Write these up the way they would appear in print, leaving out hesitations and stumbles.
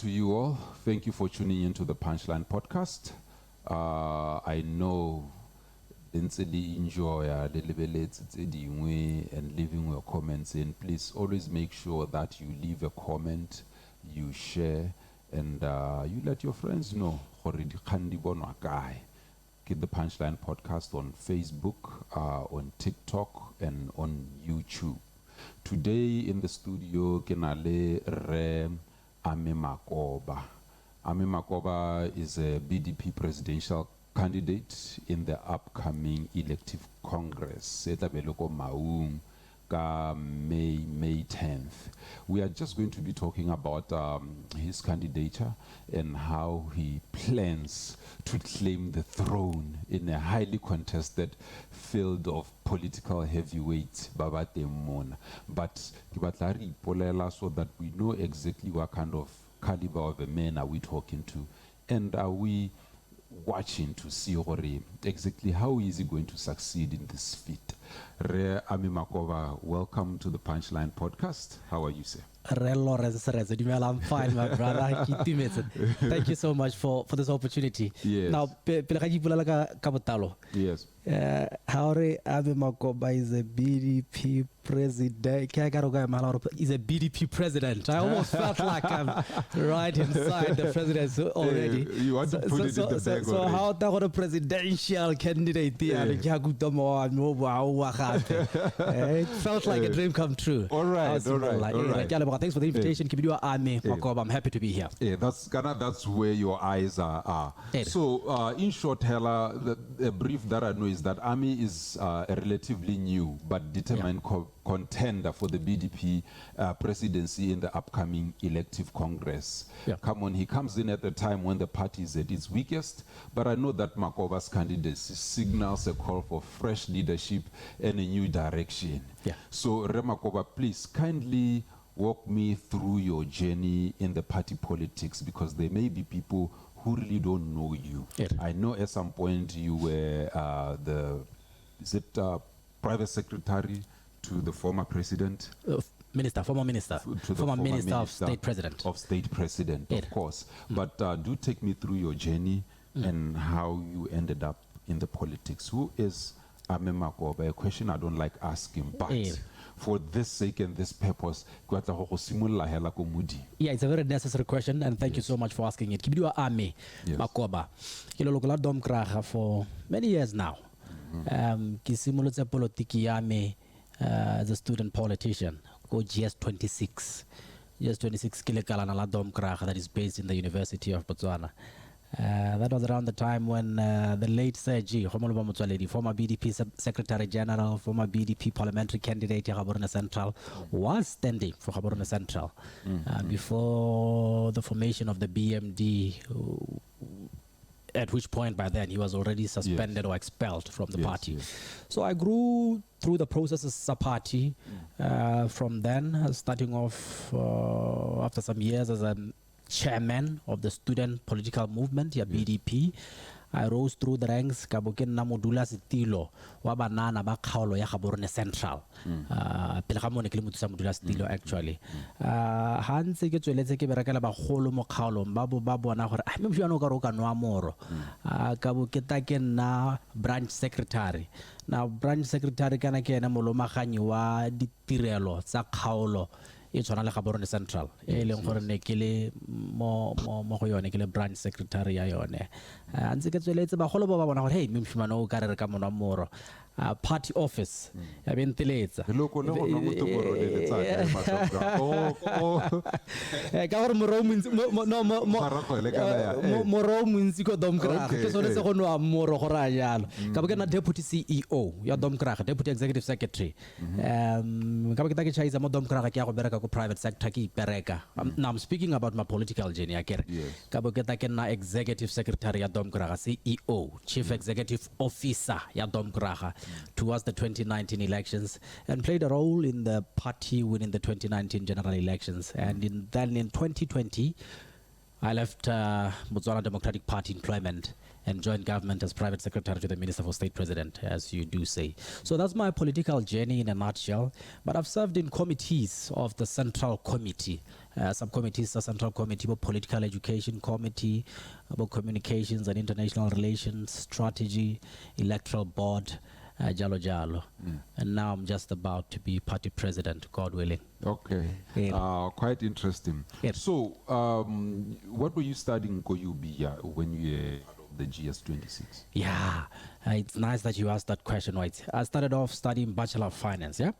to you all. Thank you for tuning into the Punchline Podcast. I know densely enjoy the and leaving your comments in. Please always make sure that you leave a comment, you share, and you let your friends know. Get the Punchline Podcast on Facebook, on TikTok, and on YouTube. Today in the studio, Kenale Re Ame Makoba. Ame Makoba is a BDP presidential candidate in the upcoming elective Congress. Maun, May 10th. We are just going to be talking about his candidature and how he plans to claim the throne in a highly contested field of political heavyweight, Babate Maun. But so that we know exactly what kind of caliber of a man are we talking to, and are we watching to see exactly how is he going to succeed in this feat. Re Ame Makoba, welcome to the Punchline Podcast. How are you, sir? I'm fine, my brother. Thank you so much for this opportunity. Yes. Now, Yes. How Ame Makoba is a BDP president. He's a BDP president. I almost felt like I'm right inside the presidency already. You want to put it in the bag so already. how that a presidential candidate there? It felt like a dream come true. All right. Thanks for the invitation. Ame Makoba. I'm happy to be here. Yeah, that's where your eyes are. So, in short, Hela, the brief that I know is that Ame is a relatively new but determined contender for the BDP presidency in the upcoming elective Congress. Come on, he comes in at the time when the party is at its weakest, but I know that Makoba's candidacy signals a call for fresh leadership and a new direction. So, Makoba, please kindly walk me through your journey in the party politics, because there may be people who really don't know you. I know at some point you were private secretary to the former president? Former minister of state president. Of state president, of course. But do take me through your journey and how you ended up in the politics. Who is Ame Makoba? A question I don't like asking, but for this sake and this purpose, it's a very necessary question, and thank you so much for asking it. Ame Makoba for many years now. As a student politician, go GS26. GS26 that is based in the University of Botswana. That was around the time when the late Sir G, former BDP Secretary General, former BDP parliamentary candidate Gaborone Central, was standing for Gaborone Central before the formation of the BMD, at which point by then he was already suspended or expelled from the party. So I grew through the processes as a party. From then, starting off after some years as a chairman of the student political movement, BDP. I rose through the ranks. Kaboken na modula stilo wa banana ba khaolo ya Gaborone Central. Pele ga mone ke le mothusa modula stilo actually. Ha ntse ke tsweletse ke berekela ba golo mo khaolong ba bona gore a me bjano ka ro ka nwa moro. Ka bo ke ta ke na branch secretary. Now branch secretary kana ke ena molomaganyi wa ditirelo tsa khaolo e tshwana le Gaborone Central e leng gore ne ke le mo go yone ke le branch secretary ya yone. Ntse ke tsweletse ba golo ba bona gore hey mmishimano o ka re ka mona moro party office ya benteletsa ka gore moro montsi ko domkrag ke sone se go no moro go ra jalo ka bo ke na deputy CEO ya domkrag, deputy executive secretary. Ka bo ke ta ke chaisa mo domkrag ke ya go bereka ko private sector ke ipereka. Now I'm speaking about my political journey akere. Ka bo ke ta ke na executive secretary ya domkrag, CEO, chief executive officer ya domkrag towards the 2019 elections, and played a role in the party winning the 2019 general elections. And then in 2020, I left Botswana Democratic Party employment and joined government as private secretary to the Minister for State President, as you do say. So that's my political journey in a nutshell. But I've served in committees of the Central Committee subcommittees, a central committee, about political education committee, about communications and international relations, strategy, electoral board, jalo jalo. And now I'm just about to be party president, God willing. Okay, quite interesting. Yes. So, what were you studying Koyubi when you were the GS26? Yeah, it's nice that you asked that question, right? I started off studying Bachelor of Finance, yeah?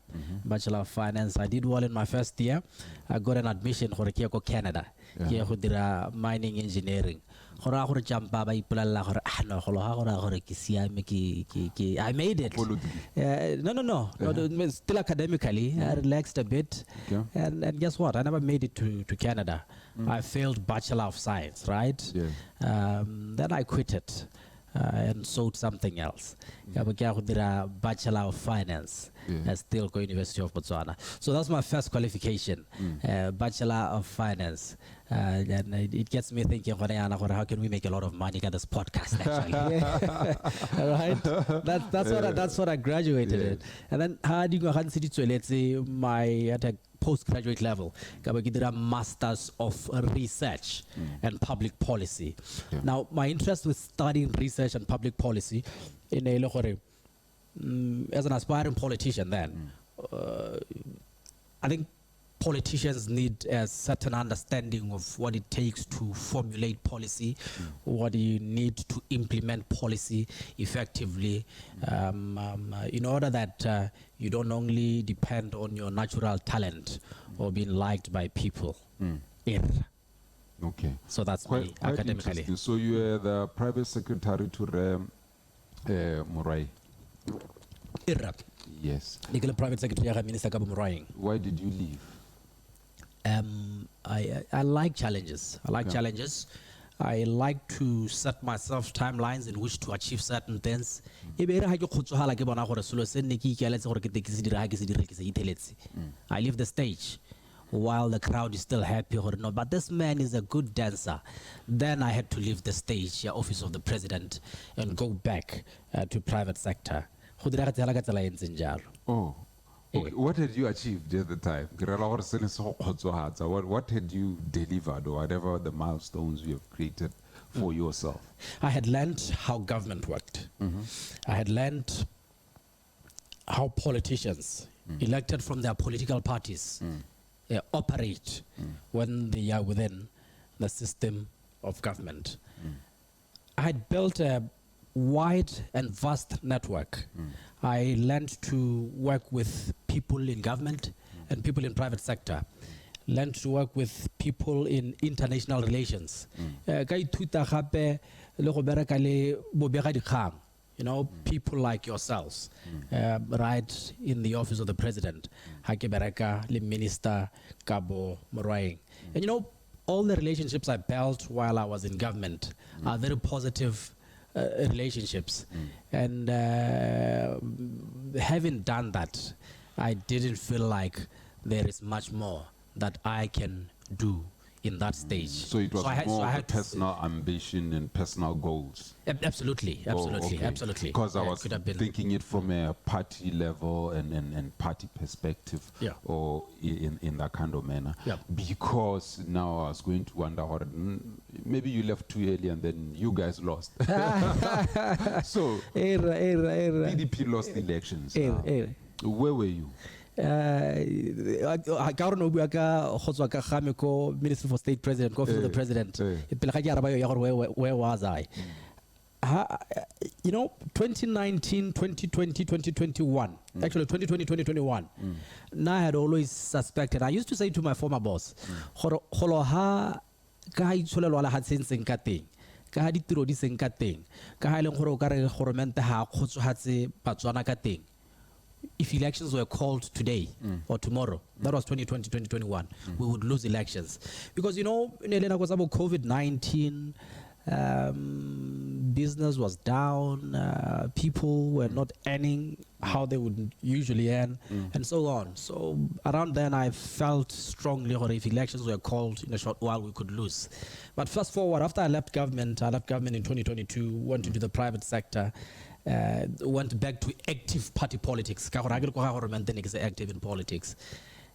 Bachelor of Finance. I did well in my first year. I got an admission for Canada. Here who did mining engineering. I made it. No. Still academically. I relaxed a bit. Okay. And guess what? I never made it to Canada. I failed Bachelor of Science, right? Yeah. Then I quit it and sought something else. Bachelor of Finance at still go University of Botswana. So that's my first qualification, Bachelor of Finance. And it gets me thinking, how can we make a lot of money at this podcast, actually? Right? That's what I graduated in. And then how do you go, let's say, at a postgraduate level, I did a Masters of Research and Public Policy. Now, my interest with studying research and public policy, in a as an aspiring politician then, I think politicians need a certain understanding of what it takes to formulate policy, what you need to implement policy effectively, in order that you don't only depend on your natural talent or being liked by people. Okay. So that's me quite academically. So you were the private secretary to Murai. Yes. Legal private secretary Minister Kabo Murai. Why did you leave? I like challenges. Challenges. I like to set myself timelines in which to achieve certain things. I leave the stage while the crowd is still happy or not. But this man is a good dancer. Then I had to leave the stage, office of the president, and go back to private sector. Oh. Okay. What had you achieved at the time? What had you delivered, or whatever the milestones you have created for yourself? I had learned how government worked. I had learned how politicians elected from their political parties operate when they are within the system of government. I had built a wide and vast network. I learned to work with people in government and people in private sector. Learned to work with people in international relations. You know, people like yourselves, right in the office of the president, Hakebereka, the minister, Kabo, Moraing. And you know, all the relationships I built while I was in government are very positive relationships. And having done that, I didn't feel like there is much more that I can do in that stage. So it was more personal ambition and personal goals. Absolutely. Because I was thinking it from a party level and party perspective, or in that kind of manner. Because now I was going to wonder, maybe you left too early and then you guys lost. So BDP lost the elections. Where were you? Minister for State President, Office of the President. Where was I? You know, 2019, 2020, 2021, actually 2020, 2021, now I had always suspected. I used to say to my former boss, if elections were called today or tomorrow, that was 2020, 2021, we would lose elections. Because, you know, in COVID-19, business was down, people were not earning how they would usually earn, and so on. So around then, I felt strongly that if elections were called in a short while, we could lose. But fast forward, after I left government in 2022, went into the private sector, went back to active party politics. Active in politics.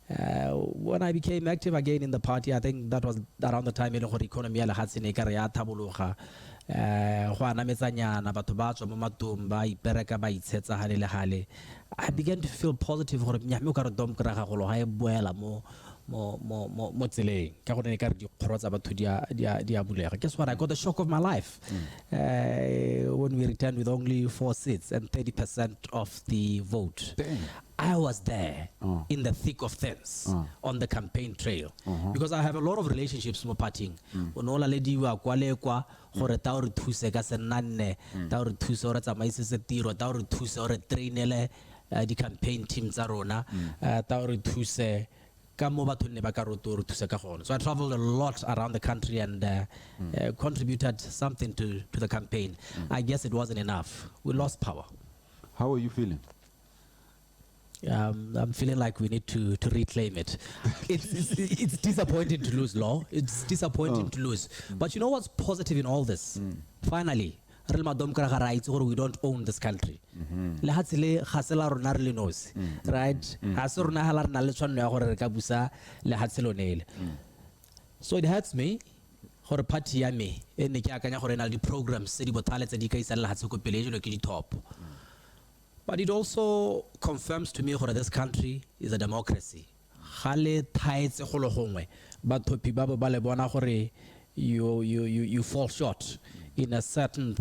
When I became active again in the party, I think that was around the time the economy ya lehatshe ne ekare ya thabologa. Go anametsanyana batho ba tswa mo matong ba ipereka ba itshetsa hale le hale. I began to feel positive gore nyame o ka re dom kra ga go lo ha e boela mo tseleng ka gore ne ka re di kgoro tsa batho di a bulega. Guess what? I got the shock of my life when we returned with only 4 seats and 30% of the vote. Dang. I was there in the thick of things on the campaign trail because I have a lot of relationships mo partying. Onola ledi wa kwale kwa gore ta re thuse ka senanne, ta re thuse gore tsamaisetse tiro, ta re thuse gore trainele di campaign teams tsa rona, ta re thuse ka mo batho ne ba ka roto re thuse ka gone. So I traveled a lot around the country and contributed something to the campaign. I guess it wasn't enough. We lost power. How are you feeling? I'm feeling like we need to reclaim it. It's disappointing to lose, Law. It's disappointing to lose. But you know what's positive in all this? Finally, we don't own this country. Right? So it hurts me. Gore party ya me e ne ke akanya gore na le programs se di botale tse di ka isa le hatse ko pele jalo ke di top. But it also confirms to me that this country is a democracy. Hale thaetse go le gongwe batho ba ba le bona gore you fall short in a certain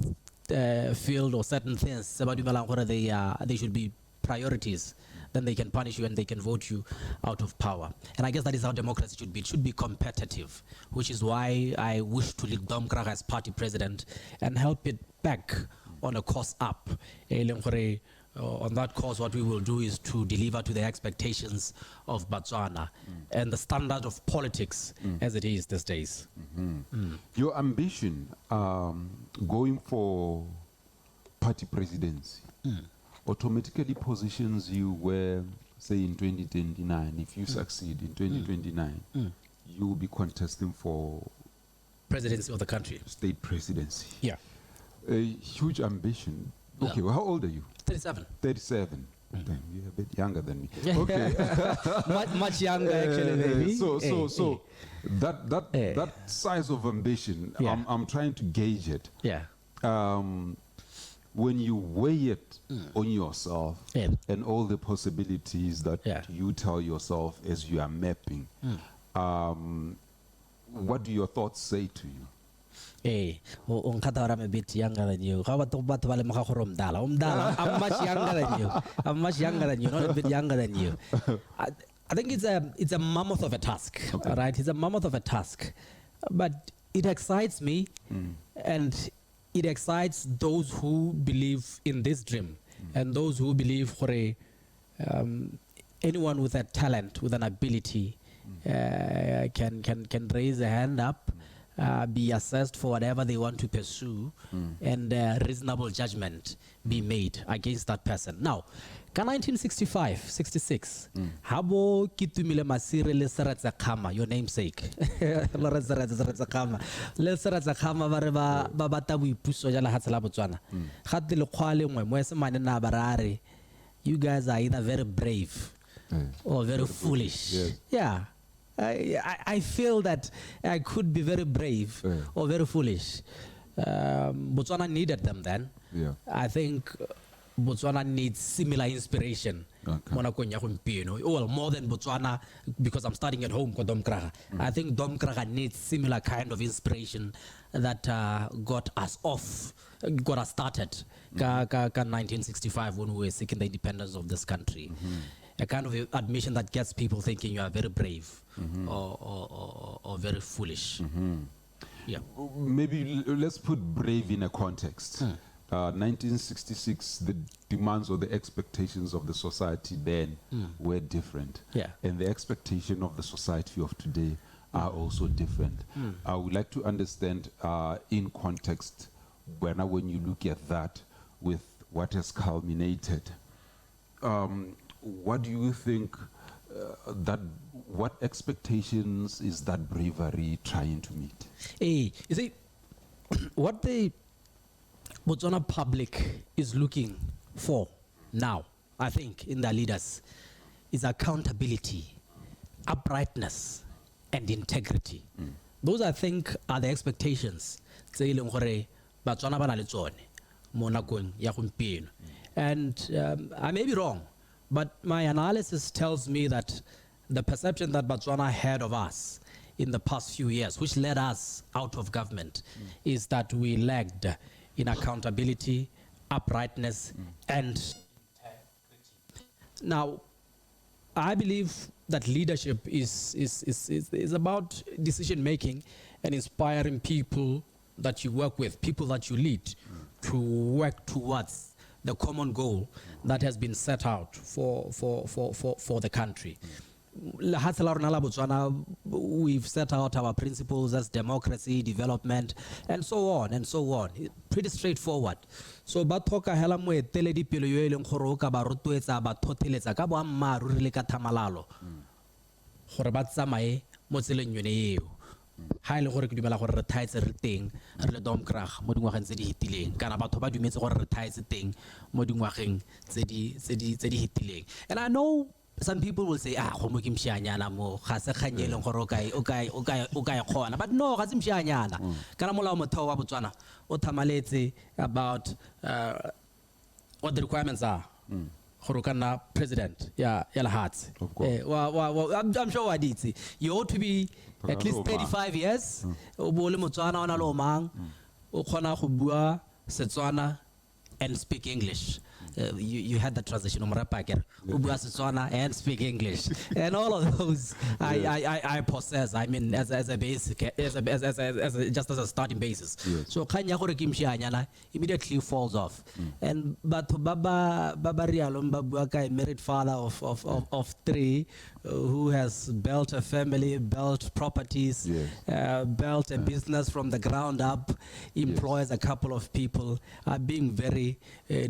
field or certain things. Se ba dumelang gore they should be priorities. Then they can punish you and they can vote you out of power. And I guess that is how democracy should be. It should be competitive, which is why I wish to lead Domkrag as party president and help it back on a course up. On that course, what we will do is to deliver to the expectations of Botswana and the standard of politics as it is these days. Your ambition going for party presidency automatically positions you where, say in 2029, if you succeed in 2029, you will be contesting for presidency of the country. State presidency. Yeah. A huge ambition. Okay, well, how old are you? 37. 37. Damn, you're a bit younger than me. Okay. much younger, actually, maybe. So that size of ambition, I'm trying to gauge it. Yeah. When you weigh it on yourself and all the possibilities that you tell yourself as you are mapping, what do your thoughts say to you? I'm a bit younger than you. How about I'm much younger than you. I'm much younger than you, not a bit younger than you. I think it's a mammoth of a task, right? It's a mammoth of a task, but it excites me, and it excites those who believe in this dream, and those who believe for anyone with a talent, with an ability, can raise a hand up. Be assessed for whatever they want to pursue, and reasonable judgment be made against that person. Now, 1965, 66, Habo Kitumile Masire Leseratza Kama, your namesake. Leseratza Kama. Leseratza Kama Vareva Babatawi Puso Jala Hatsala Botswana. Hati Lokwale Mwese Manena Barare. You guys are either very brave or very foolish. Yes. Yeah. I feel that I could be very brave or very foolish. Botswana needed them then. Yeah. I think Botswana needs similar inspiration. Well, more than Botswana, because I'm starting at home with Domkraga. I think Domkraga needs similar kind of inspiration that got us started. 1965 when we were seeking the independence of this country. A kind of admission that gets people thinking you are very brave or very foolish. Yeah. Maybe let's put brave in a context. 1966, the demands or the expectations of the society then were different. Yeah. And the expectation of the society of today are also different. I would like to understand in context, when you look at that with what has culminated, what do you think what expectations is that bravery trying to meet? You see, what the Botswana public is looking for now, I think, in their leaders, is accountability uprightness and integrity. Those, I think, are the expectations tse e leng gore Batswana ba na le tsone mo nakong ya gompieno. And I may be wrong, but my analysis tells me that the perception that Batswana had of us in the past few years, which led us out of government, is that we lagged in accountability, uprightness, and integrity. Now, I believe that leadership is about decision making and inspiring people that you work with, people that you lead, to work towards the common goal that has been set out for the country. We've set out our principles as democracy, development, and so on and so on. Pretty straightforward. So batoka hela mo etele dipelo yo eleng gore o ka ba rotloetsa ba thotheletsa ka boammaaruri le ka thamalalo gore ba tsamaye mo tseleng yone eo. Ha ile gore ke dumela gore re thaetse re teng re le domkrag mo dingwageng tse di hitileng kana batho ba dumetse gore re thaetse teng mo dingwageng tse di hitileng. And I know some people will say, go mo ke mshianyana mo ga se kganyeleng gore o ka khona, but no, ga se mshianyana. Kana molao motheo wa Botswana o thamaletse about what the requirements are. Gore kana president ya lahatse. I'm sure what it is. You ought to be at least 35 years. O bole Motswana ona lo mang o khona go bua Setswana and speak English. You had the transition and speak English, and all of those I possess. I mean, as a basic, just as a starting basis. Yes. So kanya gore ke mshianyana immediately falls off. And but Baba Rialom Babuaka, a married father of 3, who has built a family, built properties, built a business from the ground up, employs a couple of people, are being very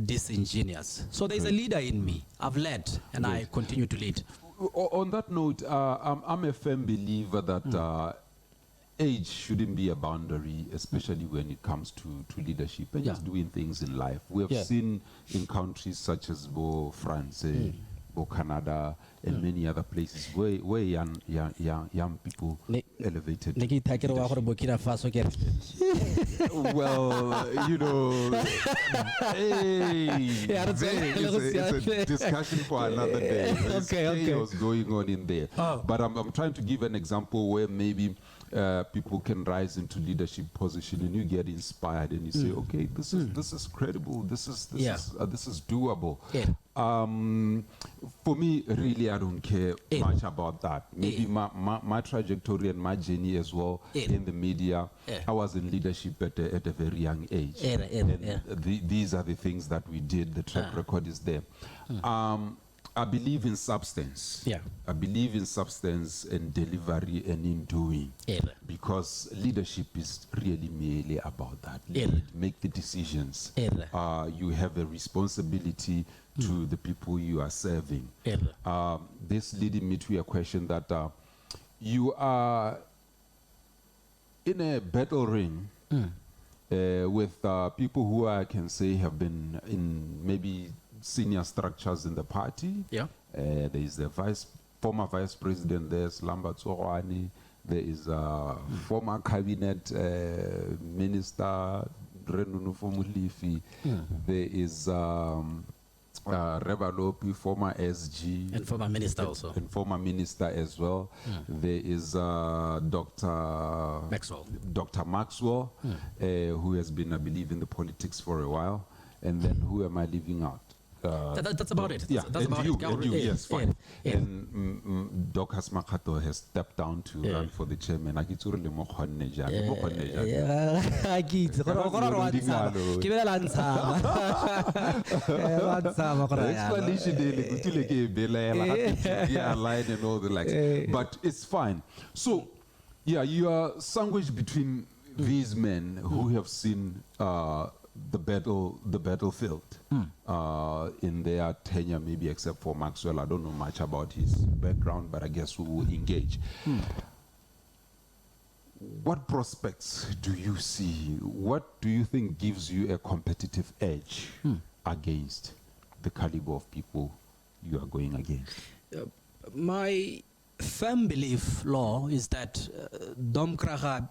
disingenuous. So there's a leader in me. I've led, and I continue to lead. On that note, I'm a firm believer that age shouldn't be a boundary, especially when it comes to leadership and just doing things in life. We have seen in countries such as France, Canada, and many other places where young people elevated. Well, you know, it's a discussion for another day. There's chaos going on in there. But I'm trying to give an example where maybe people can rise into leadership position and you get inspired and you say, okay, this is credible, this is doable. For me, really, I don't care much about that. Maybe my trajectory and my journey as well in the media, I was in leadership at a very young age. These are the things that we did. The track record is there. I believe in substance. I believe in substance and delivery and in doing. Because leadership is really merely about that. Make the decisions. You have a responsibility to the people you are serving. This leading me to a question that you are in a battle ring with people who I can say have been in maybe senior structures in the party. There is the former vice president there, Slumber Tsogwane. There is a former cabinet minister, Molefhi. There is Balopi, former SG. And former minister also. And former minister as well. There is Dr. Maxwell, who has been, I believe, in the politics for a while. And then who am I leaving out? That's about it. That's about it. Yes, fine. And Dr. Makato has stepped down to run for the chairman. But it's fine. So, you are sandwiched between these men who have seen the battlefield in their tenure, maybe except for Maxwell. I don't know much about his background, but I guess we will engage. What prospects do you see? What do you think gives you a competitive edge against the caliber of people you are going against? firm belief, Law, is that Dom Kraga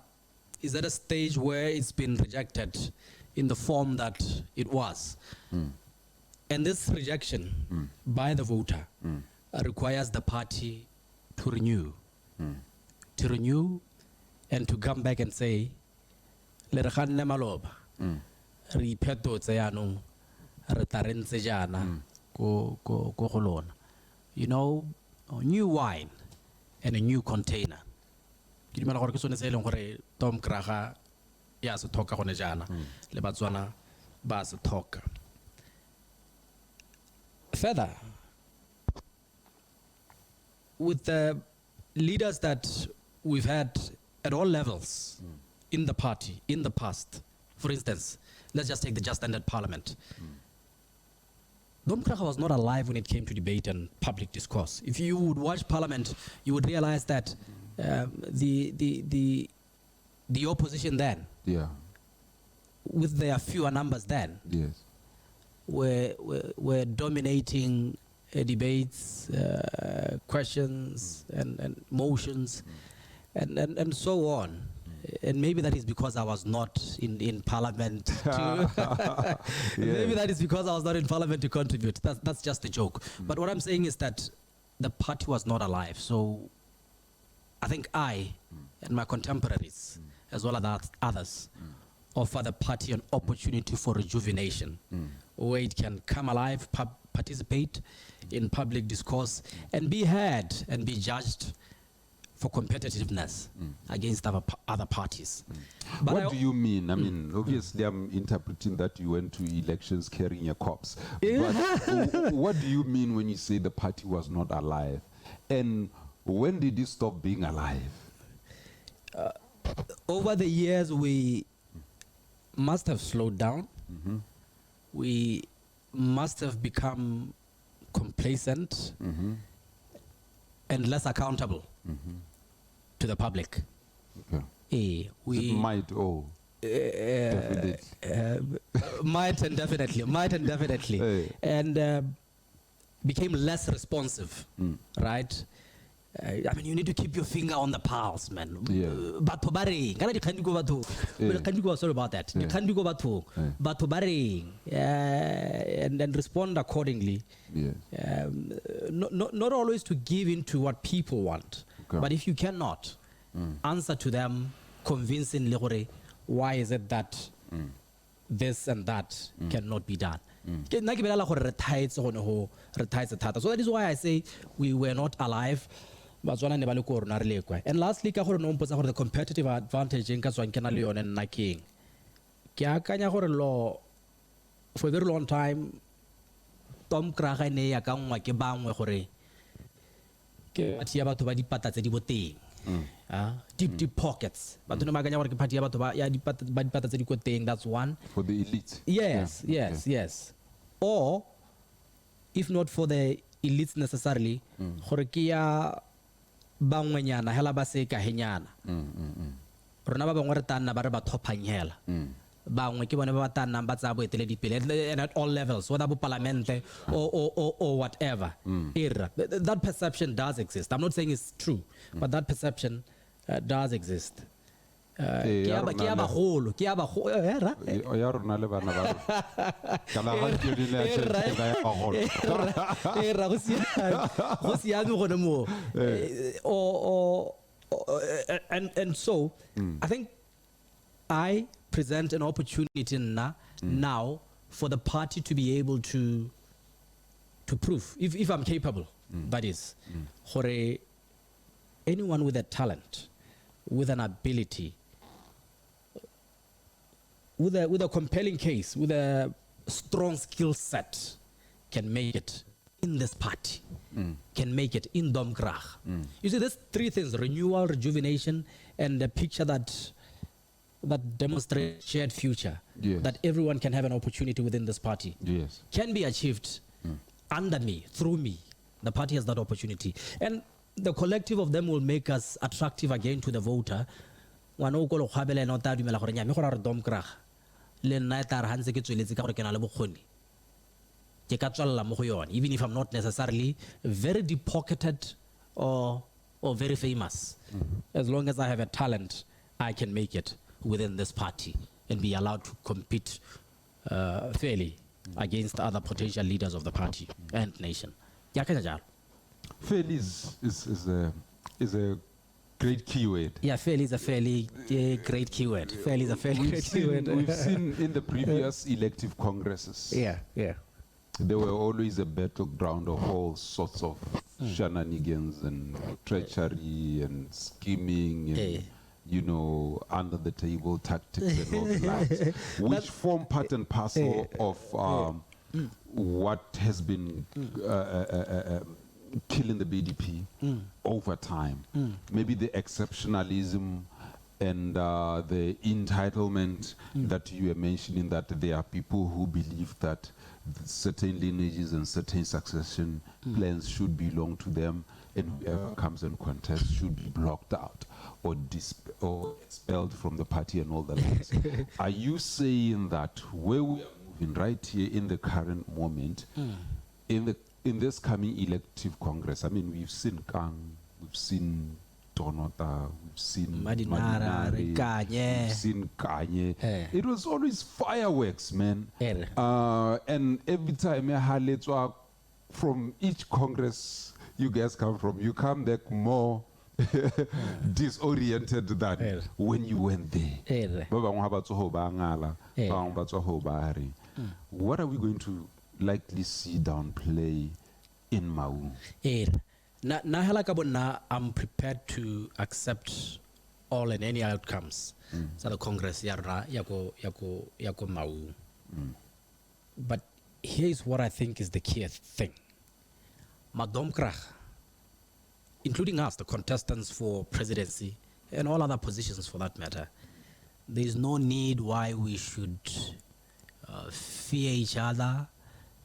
is at a stage where it's been rejected in the form that it was. And this rejection by the voter requires the party to renew. To renew and to come back and say, le re ganne maloba re iphetotse yanong re tla re ntse jana ko go lona. You know, new wine and a new container. Ke dimela gore ke sone se e leng gore Dom Kraga ya se thoka gone jana le Batswana ba se thoka. Further, with the leaders that we've had at all levels in the party in the past, for instance, let's just take the just ended parliament. Dom Kraga was not alive when it came to debate and public discourse. If you would watch parliament, you would realize that the opposition then, with their fewer numbers then, were dominating debates, questions, and motions, and so on. And maybe that is because I was not in parliament. Maybe that is because I was not in parliament to contribute. That's just a joke. But what I'm saying is that the party was not alive. So I think I and my contemporaries, as well as others, offer the party an opportunity for rejuvenation, where it can come alive, participate in public discourse, and be heard and be judged for competitiveness against other parties. But what do you mean? I mean, obviously I'm interpreting that you went to elections carrying a corpse. But what do you mean when you say the party was not alive? And when did it stop being alive? Over the years, we must have slowed down. We must have become complacent and less accountable to the public. We might, definitely. Might and definitely. And became less responsive, right? I mean, you need to keep your finger on the pulse, man. But sorry about that. You can't go back to and respond accordingly. Not always to give in to what people want, but if you cannot answer to them convincingly, why is it that this and that cannot be done? So that is why I say we were not alive. And lastly, the competitive advantage in Leon and Naking. Law for a very long time, Dom Kraga ne ya ka ngwa ke bangwe gore ke party ya batho ba dipata tse di boteng. Deep pockets. But no maganya gore ke party ya batho ba ya dipata tse di ko teng. That's one. For the elite. Yes. Or if not for the elites necessarily, gore ke ya bangwenyana hela ba se ka henyana. Rona ba bangwe re tana ba re ba thopang hela. Bangwe ke bone ba tana ba tsa boeteledipele and at all levels, whether bo parlamente or whatever. That perception does exist. I'm not saying it's true, but that perception does exist. Ke ya ba golo era ya rona le bana ba kala ga ke di le tshetse ga ya golo era go sia go ne mo and so I think I present an opportunity now for the party to be able to prove if I'm capable, that is, for anyone with a talent, with an ability, with a compelling case, with a strong skill set, can make it in this party, can make it in Dom Kraga. You see, there's three things: renewal, rejuvenation, and a picture that demonstrates shared future, that everyone can have an opportunity within this party, can be achieved under me, through me. The party has that opportunity. And the collective of them will make us attractive again to the voter. Even if I'm not necessarily very deep-pocketed or or very famous. As long as I have a talent, I can make it within this party and be allowed to compete fairly against other potential leaders of the party and nation. Fairly is a great keyword. Yeah, fairly is a fairly great keyword. Fairly is a fairly great keyword. We've seen in the previous elective congresses, Yeah. there were always a battleground of all sorts of shenanigans and treachery and scheming and, you know, under the table tactics and all that, which form part and parcel of what has been killing the BDP over time. Maybe the exceptionalism and the entitlement that you are mentioning, that there are people who believe that certain lineages and certain succession plans should belong to them, and whoever comes and contests should be blocked out or expelled from the party and all the likes. Are you saying that where we are moving right here in the current moment, in this coming elective Congress, I mean, we've seen Kang, we've seen Tonota, we've seen Madinara, we've seen Kanye. It was always fireworks, man. And every time from each Congress you guys come from, you come back more disoriented than when you went there. What are we going to likely see downplay in Maun? I'm prepared to accept all and any outcomes. So the Congress yako Maun. But here's what I think is the key thing. Madomkrach, including us, the contestants for presidency and all other positions for that matter, there is no need why we should fear each other,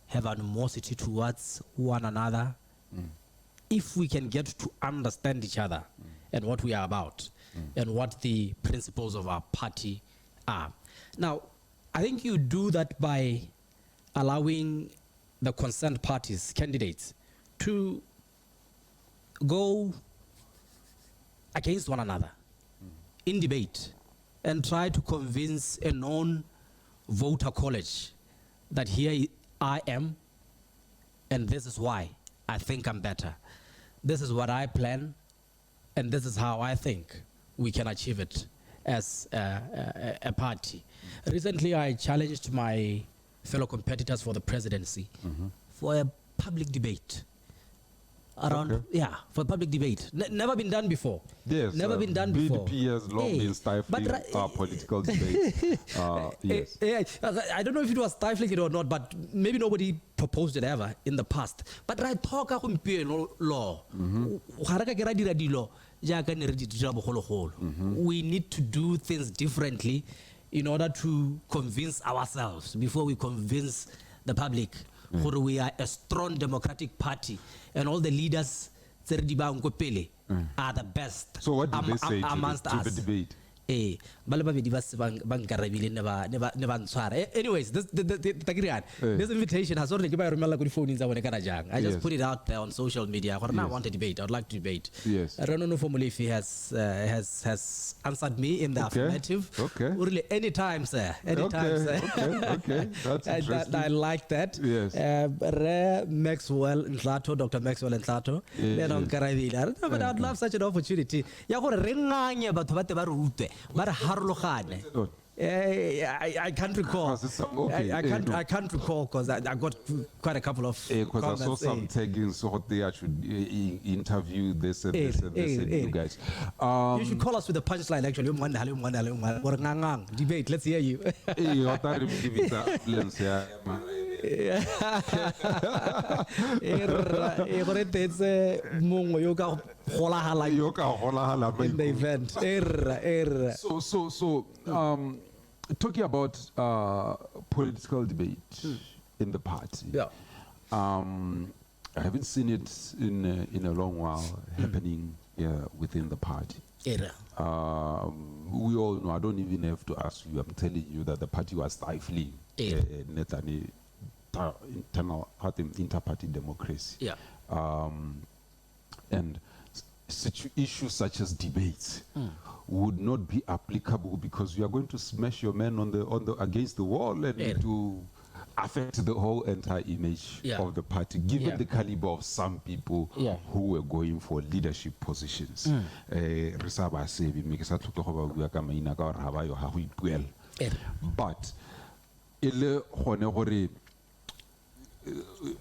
have animosity towards one another. If we can get to understand each other and what we are about and what the principles of our party are. Now, I think you do that by allowing the concerned parties, candidates, to go against one another in debate and try to convince a known voter college that here I am and this is why I think I'm better. This is what I plan and this is how I think we can achieve it as a party. Recently I challenged my fellow competitors for the presidency for a public debate. For public debate. Never been done before. Yes. Never been done before. BDP has long been stifling political debate. Yes. I don't know if it was stifling it or not, but maybe nobody proposed it ever in the past. But right talk law. We need to do things differently in order to convince ourselves before we convince the public. We are a strong democratic party and all the leaders are the best. So what did they say amongst to the debate? Anyways, this invitation has already I just put it out there on social media. I want a debate. I would like to debate. Yes. I don't know if Molefhi has answered me in the affirmative. Okay. Really, anytime, sir. Anytime, sir. Okay. That's interesting. I like that. Yes. Maxwell Ntlato, Dr. Maxwell Ntlato. But I'd love such an opportunity. I can't recall. I can't recall because I got quite a couple of because I saw some tagging, so they should interview this and this and this and you guys. You should call us with the punchline actually. Debate, let's hear you. In the event. So talking about political debate in the party. I haven't seen it in a long while happening within the party. We all know, I don't even have to ask you, I'm telling you that the party was stifling internal inter-party democracy. Yeah. And issues such as debates would not be applicable because you are going to smash your man on the against the wall and to affect the whole entire image of the party, given the caliber of some people who were going for leadership positions. But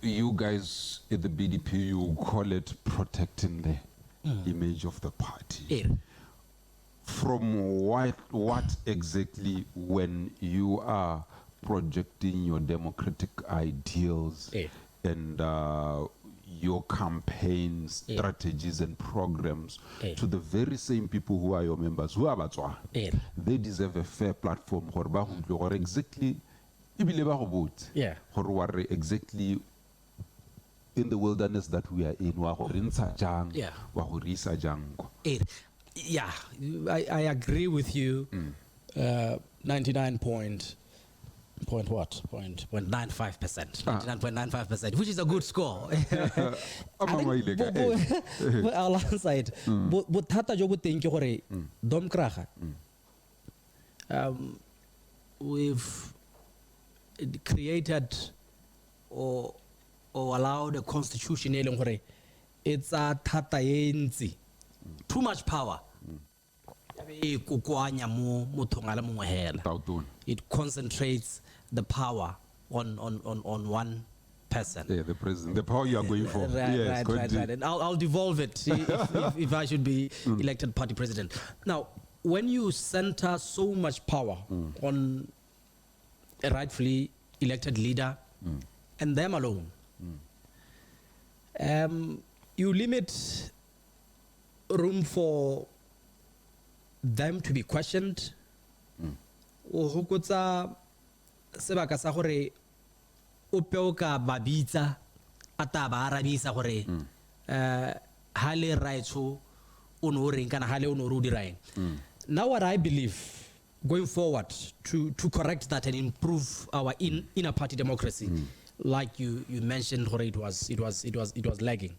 you guys at the BDP, you call it protecting the image of the party. From what exactly, when you are projecting your democratic ideals and your campaign strategies and programs to the very same people who are your members, who are Batswa, they deserve a fair platform or exactly exactly in the wilderness that we are in. Yeah, I agree with you. 99.95%, 99.95%, which is a good score. I'll answer it. But thata jo think gore dom kraga. We've created or allowed a constitution it's a thata yenzi. Too much power. It concentrates the power on one person. Yeah, the president. The power you are going for. Right. And I'll devolve it if I should be elected party president. Now, when you center so much power on a rightfully elected leader and them alone, you limit room for them to be questioned. O hokotsa sebaka sa gore o peoka babitsa ata ba arabisa gore hale raitso o no reng kana hale o no ru diraeng. Now what I believe going forward to correct that and improve our inner party democracy, like you mentioned where it was lagging,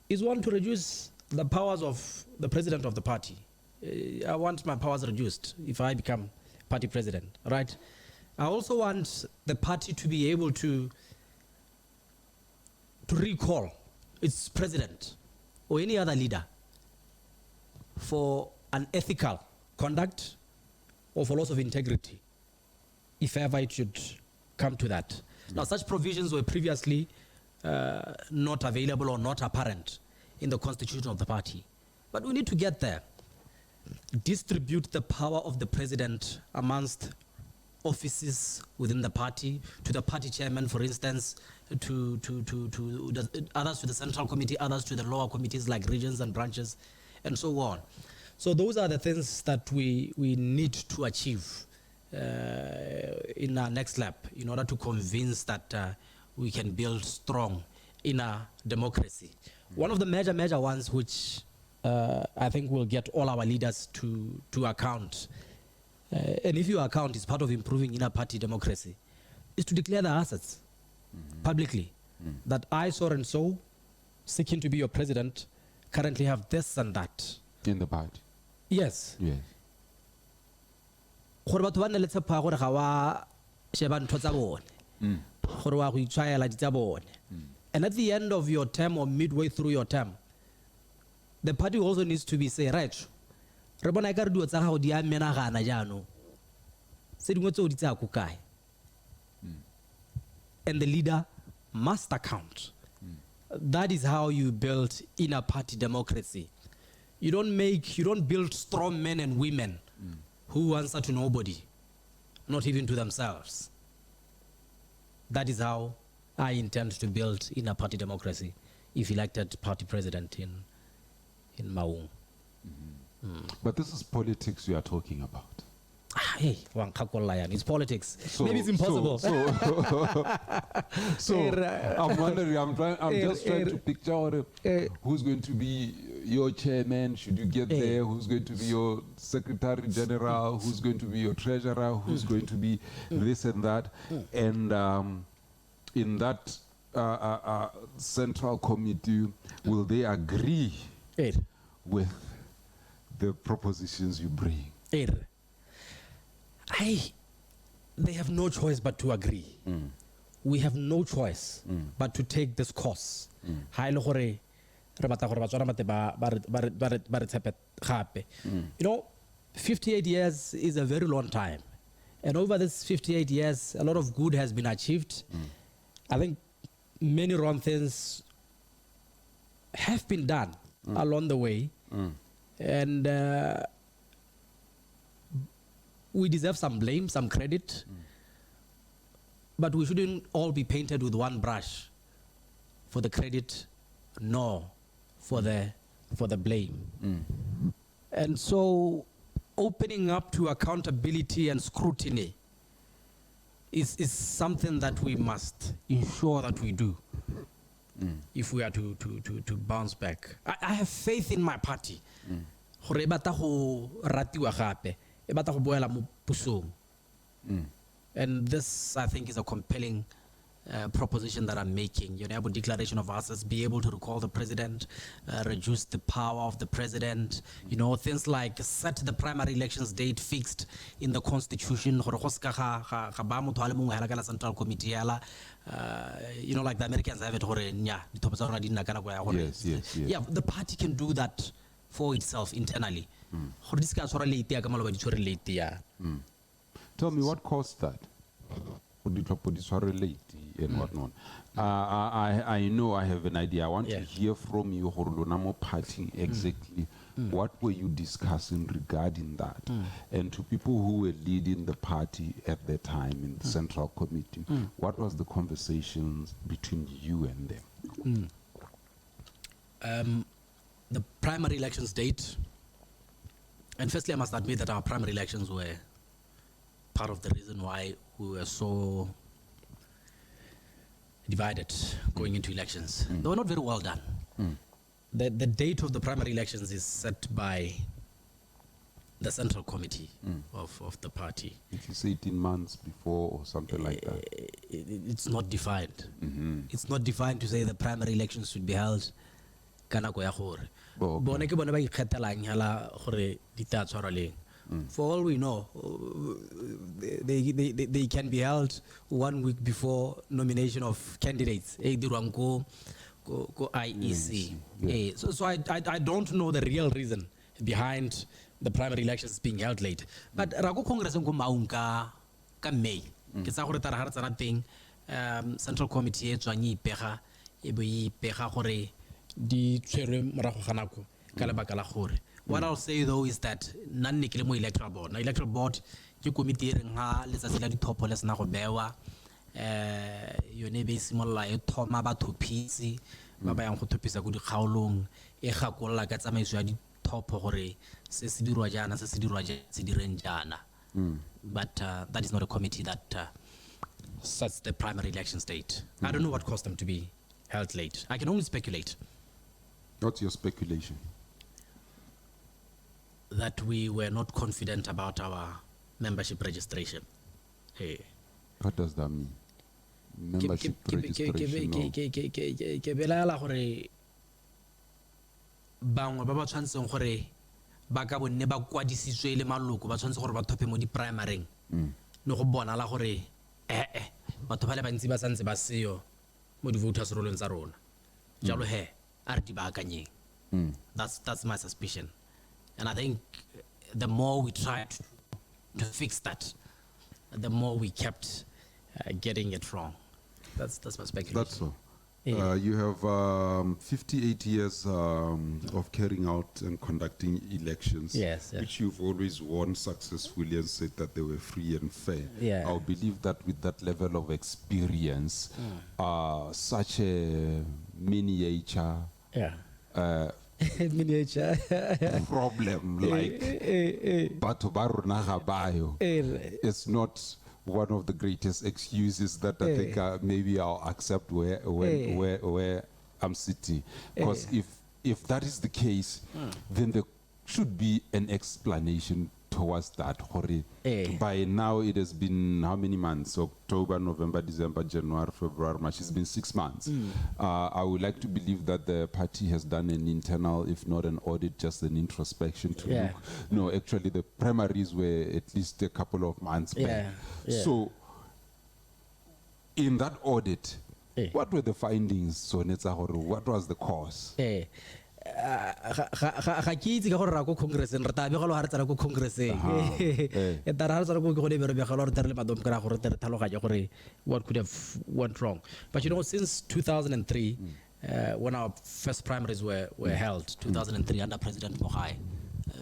is one to reduce the powers of the president of the party. I want my powers reduced if I become party president, right? I also want the party to be able to recall its president or any other leader for an ethical conduct or for loss of integrity, if ever it should come to that. Now, such provisions were previously not available or not apparent in the constitution of the party. But we need to get there. Distribute the power of the president amongst offices within the party, to the party chairman, for instance, to others to the central committee, others to the lower committees like regions and branches, and so on. So those are the things that we need to achieve in our next lap in order to convince that we can build strong inner democracy. One of the major ones which I think will get all our leaders to account, and if you account is part of improving inner party democracy, is to declare the assets publicly, that I, so and so, seeking to be your president, currently have this and that. In the party? Yes. Yes. And at the end of your term or midway through your term, the party also needs to be say, right, and the leader must account. That is how you build inner party democracy. You don't build strong men and women who answer to nobody, not even to themselves. That is how I intend to build inner party democracy if elected party president in Maun. But this is politics you are talking about. Hey, it's politics. Maybe it's impossible. So I'm wondering, I'm just trying to picture who's going to be your chairman, should you get there, who's going to be your secretary general, who's going to be your treasurer, who's going to be this and that. And in that Central Committee, will they agree with the propositions you bring? They have no choice but to agree. We have no choice but to take this course. You know, 58 years is a very long time. And over this 58 years, a lot of good has been achieved. I think many wrong things have been done along the way. And we deserve some blame, some credit. But we shouldn't all be painted with one brush for the credit, nor for the blame. And so opening up to accountability and scrutiny is something that we must ensure that we do if we are to bounce back. I have faith in my party. And this, I think, is a compelling proposition that I'm making. You know, a declaration of assets, be able to recall the president, reduce the power of the president, you know, things like set the primary elections date fixed in the constitution, Central Committee, you know, like the Americans have it. Yeah, the party can do that for itself internally. Tell me, what caused that? And whatnot. I know I have an idea. I want to hear from you, Horlonamo Party, exactly what were you discussing regarding that? And to people who were leading the party at the time in the Central Committee, what was the conversations between you and them? The primary elections date, and firstly I must admit that our primary elections were part of the reason why we were so divided going into elections. They were not very well done. The date of the primary elections is set by the Central Committee of the party. If you say 18 months before or something like that. It's not defined. It's not defined to say the primary elections should be held. For all we know, they can be held 1 week before nomination of candidates. IEC. So I don't know the real reason behind the primary elections being held late. But Rago Congress and Maun ka May. Central Committee Joani Peha Ebi Peha Hore di Cherem Rahanako Kalabakala Hore. What I'll say though is that none electoral board. Na electoral board you committee nga let's say the top let's na go bewa you ne be simolla e thoma ba thopisi ba ba yang go thopisa go di kgaolong e gakolla ka tsamaiso ya di top gore se se dirwa jana se se dirwa se direng jana. But that is not a committee that sets the primary election date. I don't know what caused them to be held late. I can only speculate. What's your speculation? That we were not confident about our membership registration. Hey. What does that mean? Membership registration? Bangwe ba ba tshwantseng gore ba ka bonne ba kwadisitswe le maloko ba tshwantse gore ba thope mo di primary no go bona la gore batho ba le bantsi ba santse ba seyo mo di voters rolong tsa rona jalo he a re di ba akanyeng. That's my suspicion. And I think the more we tried to fix that, the more we kept getting it wrong. That's my speculation. That's so. You have 58 years of carrying out and conducting elections, which you've always won successfully and said that they were free and fair. I believe that with that level of experience, such a miniature miniature problem like Batobaru it's not one of the greatest excuses that I think maybe I'll accept where I'm sitting, because if that is the case, then there should be an explanation towards that. Eh. By now, it has been how many months? October, November, December, January, February, March. It's been 6 months. I would like to believe that the party has done an internal, if not an audit, just an introspection to Yeah. look. No, actually, the primaries were at least a couple of months back. Yeah. So, in that audit, Eh. what were the findings? So, what was the cause? ga ke itse ka gore ra ko congresseng re tabegelo ga re tsena ko congresseng e tara ga re tsena ko ke gone berebegelo re tere le madom kra gore tere tlhaloganya gore what could have went wrong. But you know, since 2003 when our first primaries were held 2003 under President Mogai,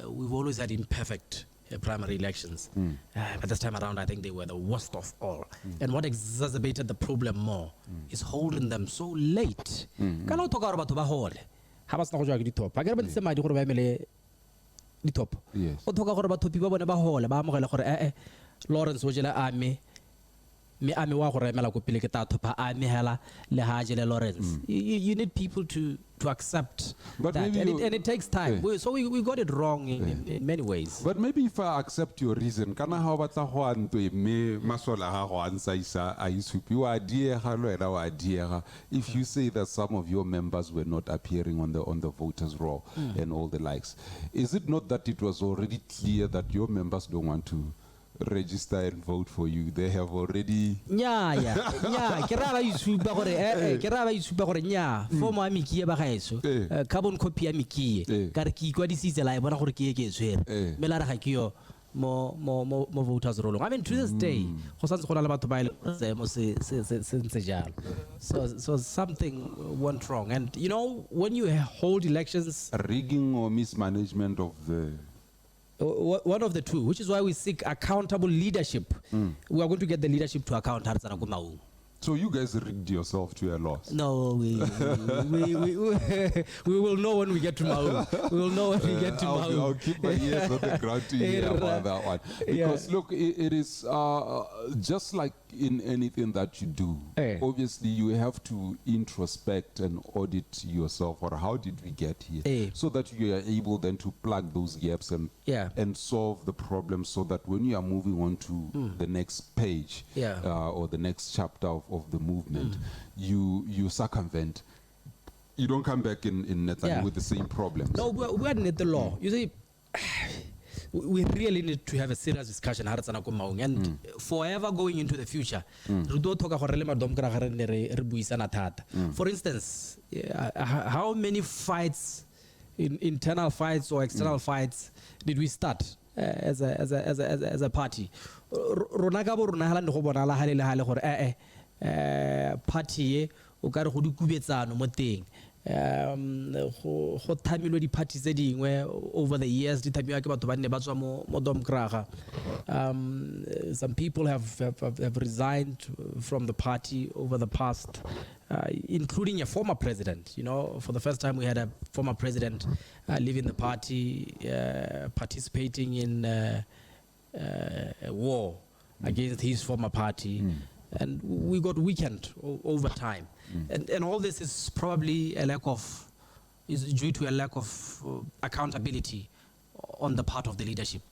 we've always had imperfect primary elections. But this time around, I think they were the worst of all. And what exacerbated the problem more is holding them so late. Ka no toka gore batho ba hole ha ba sena go jwa ke ditop. Ba ke re ba ntse madi gore ba emele ditop. Yes. O toka gore batho ba bone ba hole ba amogela gore Lawrence o jela Ame me Ame wa gore emela ko pele ke ta thopa Ame hela le ha jele Lawrence. You need people to accept But that, maybe and it takes time. Yeah. So we got it wrong in many ways. But maybe if I accept your reason, kana ha batla go antwe me masola ga go antsa isa a isupi wa diega lo era wa diega. If you say that some of your members were not appearing on the voters roll and all the likes, is it not that it was already clear that your members don't want to register and vote for you? They have already nya ke ra ba isupa gore ke ra ba isupa gore nya form a mikie ba gaetso carbon copy ya mikie ka re ke ikwadisitse la e bona gore ke ke tshwere me la re ga ke yo mo voters roll. I mean, to this day go santse go na le batho ba ile mo se ntse jalo. So something went wrong, and you know, when you hold elections, rigging or mismanagement of the one of the two, which is why we seek accountable leadership. We are going to get the leadership to account. So you guys rigged yourself to a loss. No, we will know when we get to Maun. We will know when we get to Maun. I'll keep my ears on the ground to hear about that one. Because look, it is just like in anything that you do. Obviously, you have to introspect and audit yourself, or how did we get here, so that you are able then to plug those gaps and solve the problem, so that when you are moving on to the next page or the next chapter of the movement, you circumvent. You don't come back in Netanya with the same problems. No, we are not the law. You see, we really need to have a serious discussion and forever going into the future. For instance, how many fights, internal fights or external fights, did we start as a party? Party o ka re go dikubetsano mo teng go thamilwe di party tse dingwe over the years di thamiwa ke batho ba nne ba tswa mo domkraga. Some people have resigned from the party over the past, including a former president. You know, for the first time we had a former president leaving the party, participating in a war against his former party. And we got weakened over time. And all this is probably is due to a lack of accountability on the part of the leadership.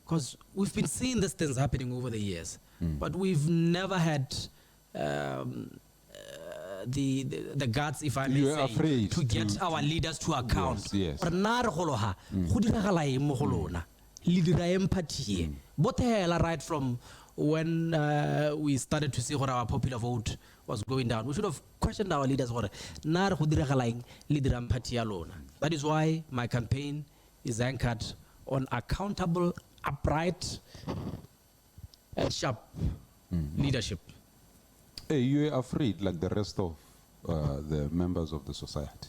Because we've been seeing these things happening over the years, but we've never had the guts, if I may say, to get our leaders to account. Yes. Right from when we started to see what our popular vote was going down, we should have questioned our leaders. That is why my campaign is anchored on accountable, upright, and sharp leadership. Hey, you're afraid, like the rest of the members of the society,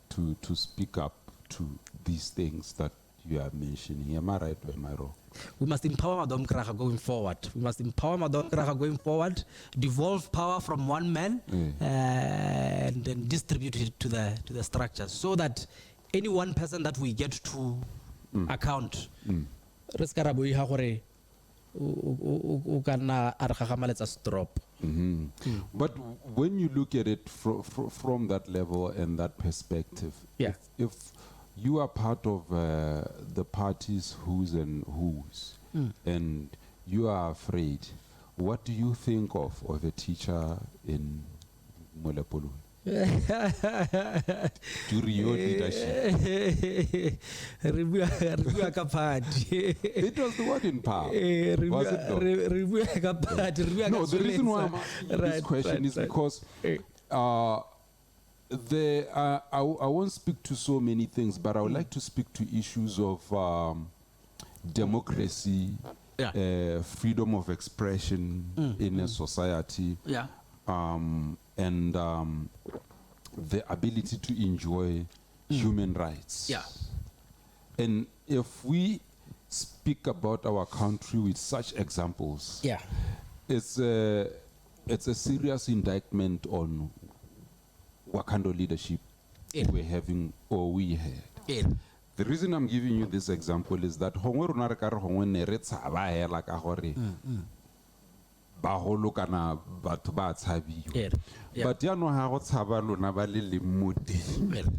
to speak up to these things that you are mentioning. Am I right or am I wrong? We must empower Madam Kraga going forward. We must empower Madam Kraga going forward, devolve power from one man and then distribute it to the structures, so that any one person that we get to account, But when you look at it from that level and that perspective, if you are part of the party's who's and who's, and you are afraid. What do you think of a teacher in Molefhi? During your leadership. It was the one in power. Was it not? No, the reason why I'm asking this question is because I won't speak to so many things, but I would like to speak to issues of democracy, freedom of expression in a society, and the ability to enjoy human rights. And if we speak about our country with such examples, it's a serious indictment on what kind of leadership we're having or we had. The reason I'm giving you this example is that baholo kana batho ba tshabiwa but ya no ha go tshaba lona ba le lemoteng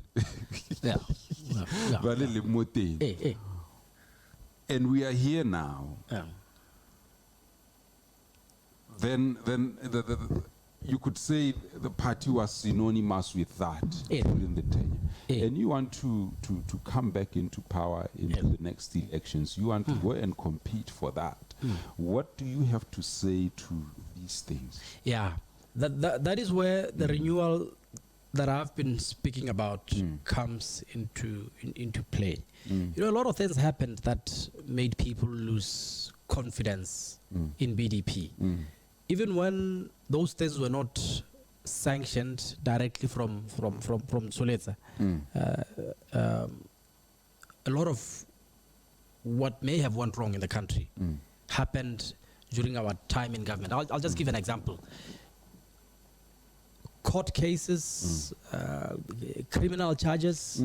ba le lemoteng and we are here now. Then you could say the party was synonymous with that during the tenure. And you want to come back into power into the next elections. You want to go and compete for that. What do you have to say to these things? That is where the renewal that I've been speaking about comes into play. You know, a lot of things happened that made people lose confidence in BDP. Even when those things were not sanctioned directly from Soletsa, a lot of what may have went wrong in the country happened during our time in government. I'll just give an example. Court cases, criminal charges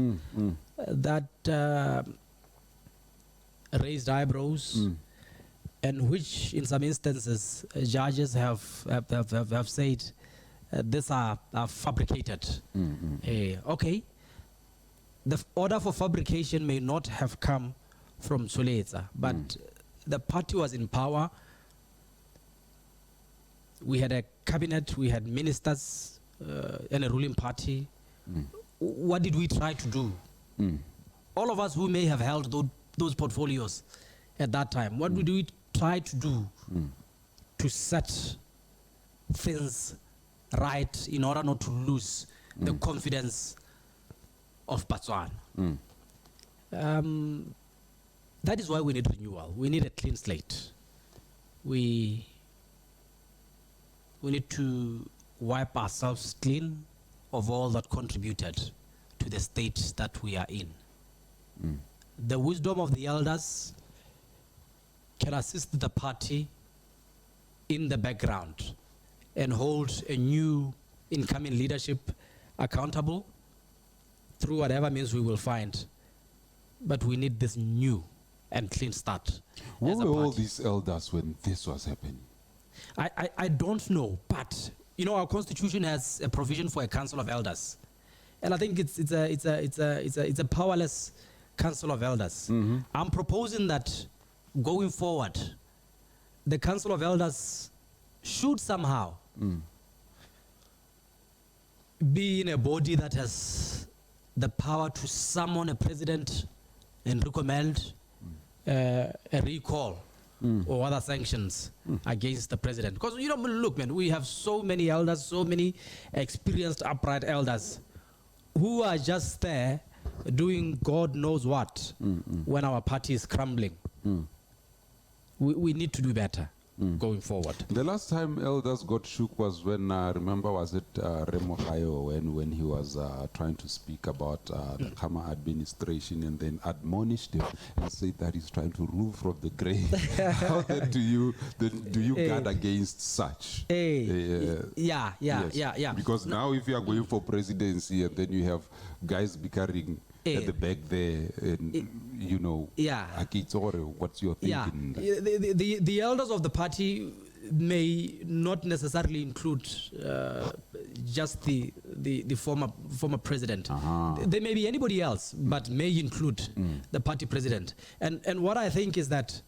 that raised eyebrows, and which in some instances judges have said these are fabricated. Okay, the order for fabrication may not have come from Soletsa, but the party was in power. We had a cabinet, we had ministers and a ruling party. What did we try to do? All of us who may have held those portfolios at that time, what did we try to do to set things right in order not to lose the confidence of Botswana? That is why we need renewal. We need a clean slate. We need to wipe ourselves clean of all that contributed to the state that we are in. The wisdom of the elders can assist the party in the background and hold a new incoming leadership accountable through whatever means we will find. But we need this new and clean start. Where were all these elders when this was happening? I don't know, but you know, our constitution has a provision for a council of elders, and I think it's a powerless council of elders. I'm proposing that going forward, the council of elders should somehow be in a body that has the power to summon a president and recommend a recall or other sanctions against the president. Because, you know, look, man, we have so many elders, so many experienced upright elders who are just there doing God knows what when our party is crumbling. We need to do better going forward. The last time elders got shook was when, remember, was it Remo Kayo when he was trying to speak about the Kama administration and then admonished him and said that he's trying to rule from the grave. How then do you guard against such? Yeah. Because now if you are going for presidency and then you have guys bickering at the back there, and you know, what's your thinking? The elders of the party may not necessarily include just the the former president. There may be anybody else, but may include the party president. And what I think is that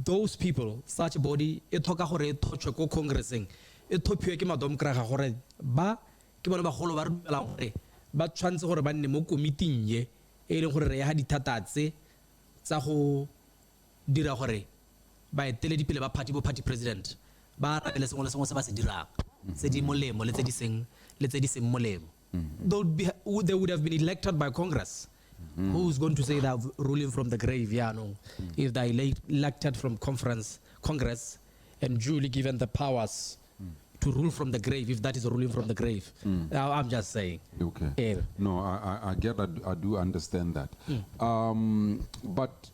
those people, such a body, it took a hore to go congressing, it took you a dom crack hore ba, Kimaba Holo but chance or ban Moku meeting ye, Elo Hore had tatatse, Saho Dira Hore, by Teledipilla party president. But let's only say Dira, Sedi Molem, let's say Molem. They would have been elected by Congress. Who's going to say that ruling from the grave? Yeah, no. If they elected from Congress and duly given the powers to rule from the grave, if that is a ruling from the grave, I'm just saying. Okay. Yeah. No, I get that. I do understand that. But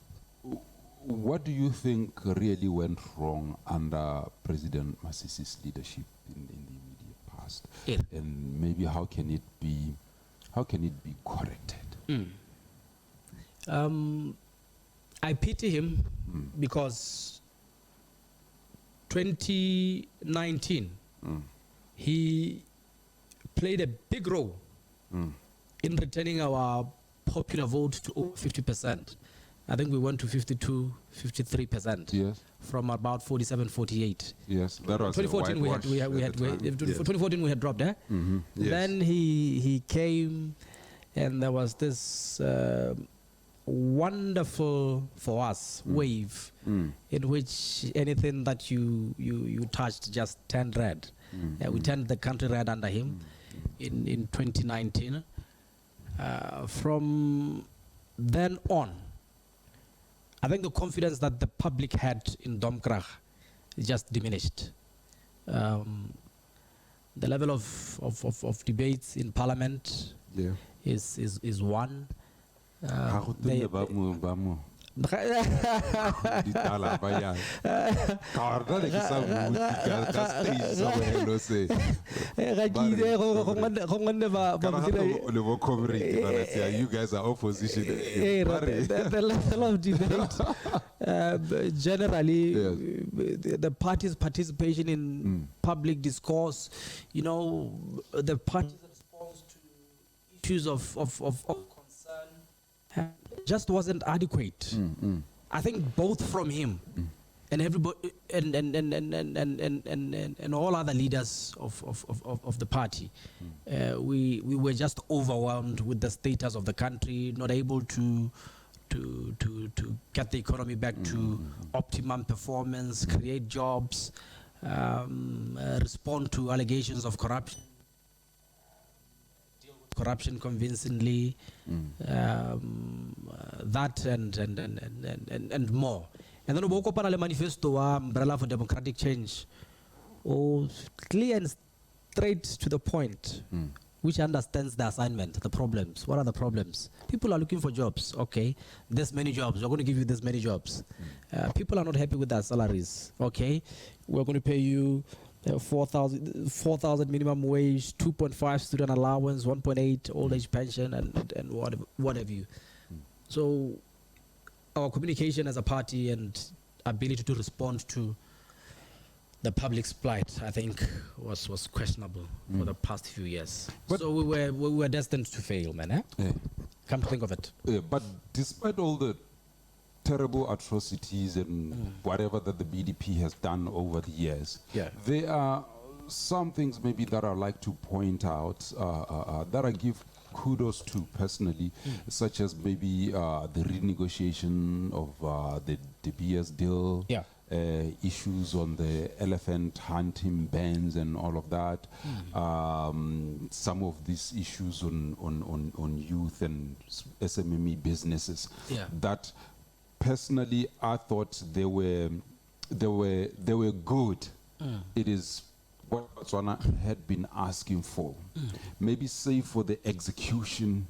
what do you think really went wrong under President Masisi's leadership in the immediate past? Yeah. And maybe how can it be corrected? I pity him because 2019 he played a big role in returning our popular vote to over 50%. I think we went to 52, 53%. Yes. From about 47, 48. Yes, that was 2014 we had 2014 we had dropped, eh? Yes. Then he came, and there was this wonderful for us wave in which anything that you touched just turned red. We turned the country red under him in 2019. From then on, I think the confidence that the public had in Domkrach just diminished. The level of debates in parliament is one. You guys are opposition. The level of debate, generally, the party's participation in public discourse, the party's response to issues of concern just wasn't adequate. I think both from him and everybody and all other leaders of the party, we were just overwhelmed with the status of the country, not able to get the economy back to optimum performance, create jobs, respond to allegations of corruption. Corruption convincingly, that and more. And then we open a manifesto, umbrella for democratic change, clear and straight to the point, which understands the assignment, the problems. What are the problems? People are looking for jobs. Okay, this many jobs. We're going to give you this many jobs. People are not happy with their salaries. Okay, we're going to pay you 4,000 minimum wage, 2.5 student allowance, 1.8 old age pension, and what have you. So our communication as a party and ability to respond to the public's plight, I think, was questionable for the past few years. But so we were destined to fail, man. Eh? Yeah. Come to think of it. Yeah, but despite all the terrible atrocities and whatever that the BDP has done over the years, there are some things maybe that I like to point out that I give kudos to personally, such as maybe the renegotiation of the De Beers deal, issues on the elephant hunting bans and all of that, some of these issues on youth and SMME businesses that personally I thought they were good. It is what Botswana had been asking for. Maybe save for the execution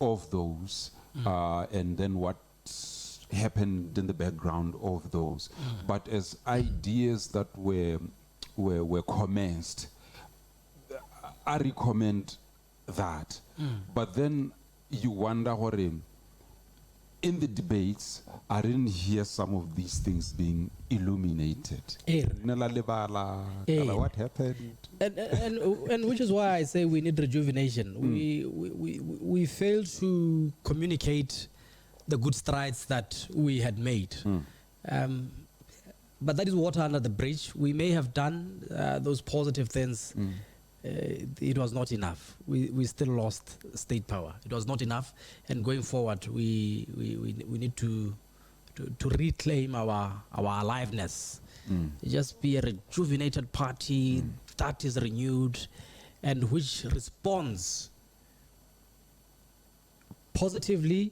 of those and then what happened in the background of those. But as ideas that were commenced, I recommend that. But then you wonder what in the debates, I didn't hear some of these things being illuminated. Nela lebala, kala, what happened? And which is why I say we need rejuvenation. We failed to communicate the good strides that we had made. But that is water under the bridge. We may have done those positive things. It was not enough. We still lost state power. It was not enough. And going forward, we need to reclaim our aliveness. Just be a rejuvenated party that is renewed and which responds positively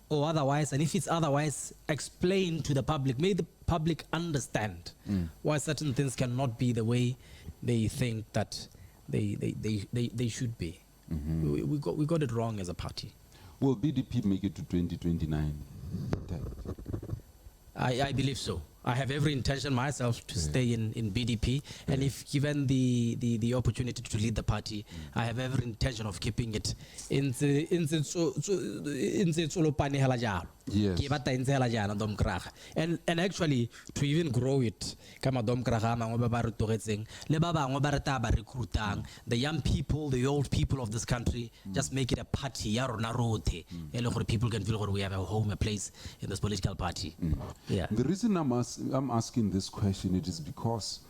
or otherwise, and if it's otherwise, explain to the public, make the public understand why certain things cannot be the way they think that they should be. We got it wrong as a party. Will BDP make it to 2029? I believe so. I have every intention myself to stay in BDP, and if given the opportunity to lead the party, I have every intention of keeping it in the Yes. And actually to even grow it, the young people, the old people of this country, just make it a party. People can feel we have a home, a place in this political party. Yeah. The reason I'm asking this question, it is because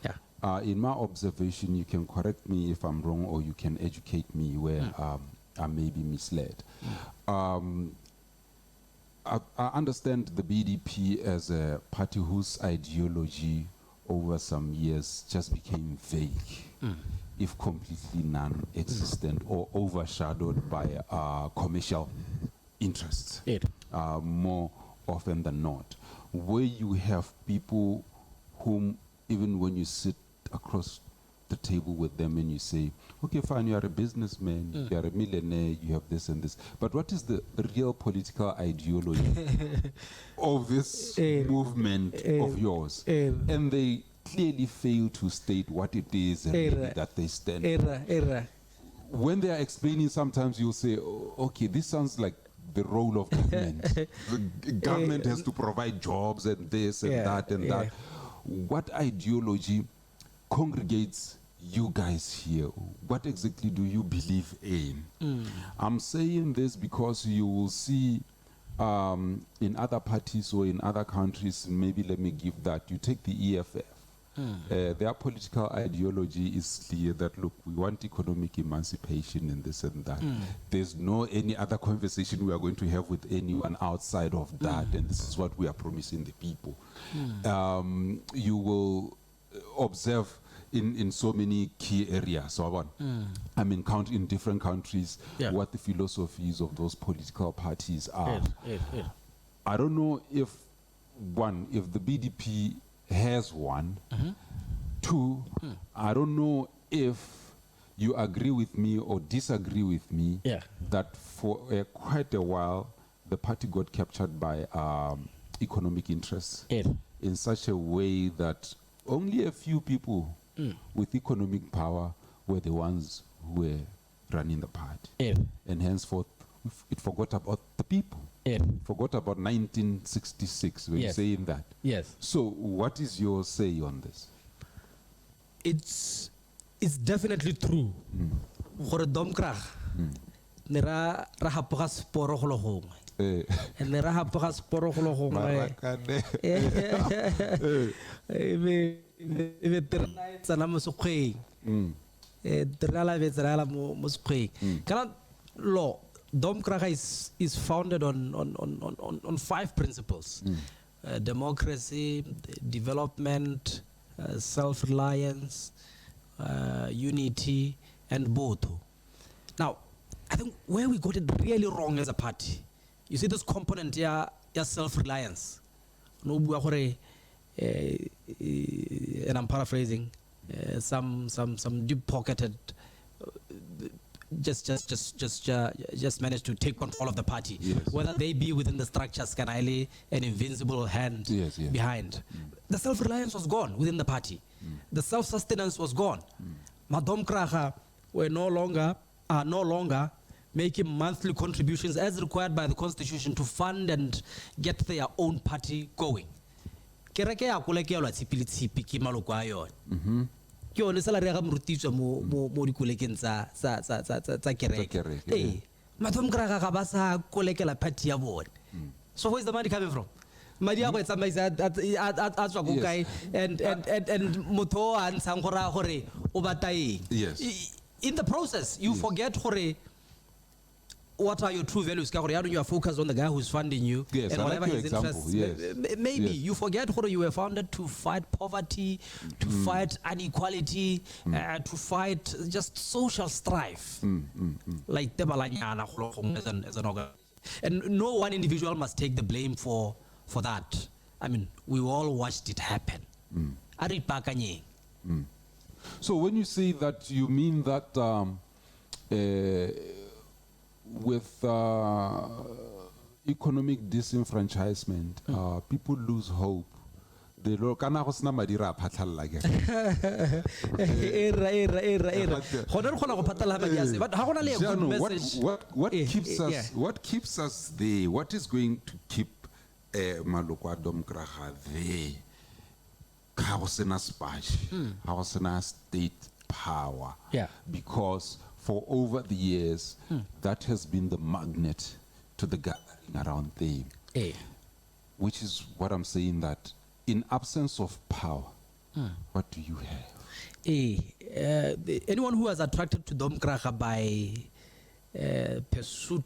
in my observation, you can correct me if I'm wrong or you can educate me where I may be misled. I understand the BDP as a party whose ideology over some years just became vague, if completely non-existent or overshadowed by commercial interests, more often than not. Where you have people whom, even when you sit across the table with them and you say, okay, fine, you are a businessman, you are a millionaire, you have this and this, but what is the real political ideology of this movement of yours? And they clearly fail to state what it is and really that they stand for. When they are explaining, sometimes you'll say, oh, okay, this sounds like the role of government. The government has to provide jobs and this and that and that. What ideology congregates you guys here? What exactly do you believe in? I'm saying this because you will see in other parties or in other countries, maybe let me give that. You take the EFF. Their political ideology is clear that, look, we want economic emancipation and this and that. There's no any other conversation we are going to have with anyone outside of that, and this is what we are promising the people. You will observe in so many key areas. So I mean, count in different countries what the philosophies of those political parties are. I don't know if the BDP has one. Two, I don't know if you agree with me or disagree with me that for quite a while the party got captured by economic interests in such a way that only a few people with economic power were the ones who were running the party. And henceforth, it forgot about the people. Forgot about 1966 when you're saying that. Yes. So what is your say on this? It's definitely true. Gore domkrag nera ra hapoga sporo go lo gongwe. And nera hapoga sporo go lo gongwe. Ebe terna tsana mo sekgweng. Terna la betsala mo sekgweng. Kana law Domkrag is founded on 5 principles: democracy, development, self-reliance, unity, and boto. Now, I think where we got it really wrong as a party, you see this component here, self-reliance. No, and I'm paraphrasing, some deep-pocketed. Just managed to take control of the party, whether they be within the structures, an invincible hand behind. The self-reliance was gone within the party. The self-sustenance was gone. Madom Kraha are no longer making monthly contributions as required by the constitution to fund and get their own party going. Kereke ya kole ke lwa tshipili tshipi ke maloko a yone. Ke yone salary ya ga morutišwa mo dikolekeng tsa kereke. Eh, mathom kra ga ba sa kolekela party ya bone. So where's the money coming from? Madi a go tsamaisa a tswa go kae and motho a ntshang gore o batla eng. Yes. In the process, you forget what are your true values. You are focused on the guy who's funding you, yes, and I whatever like his your interests. example, yes. Maybe yes. you forget you were founded to fight poverty, to fight inequality, to fight just social strife, like Tebalanyana as an organization. And no one individual must take the blame for that. I mean, we all watched it happen. So when you say that, you mean that with economic disenfranchisement, people lose hope. They don't kana go sna madi ra phatlalla ke. But how gonna a good message? What keeps us there? What is going to keep Maloko a Domkraga there? How was in a how was in a state power? Yeah. Because for over the years, that has been the magnet to the gathering around there. Which is what I'm saying, that in absence of power, what do you have? Anyone who is attracted to Domkraga by pursuit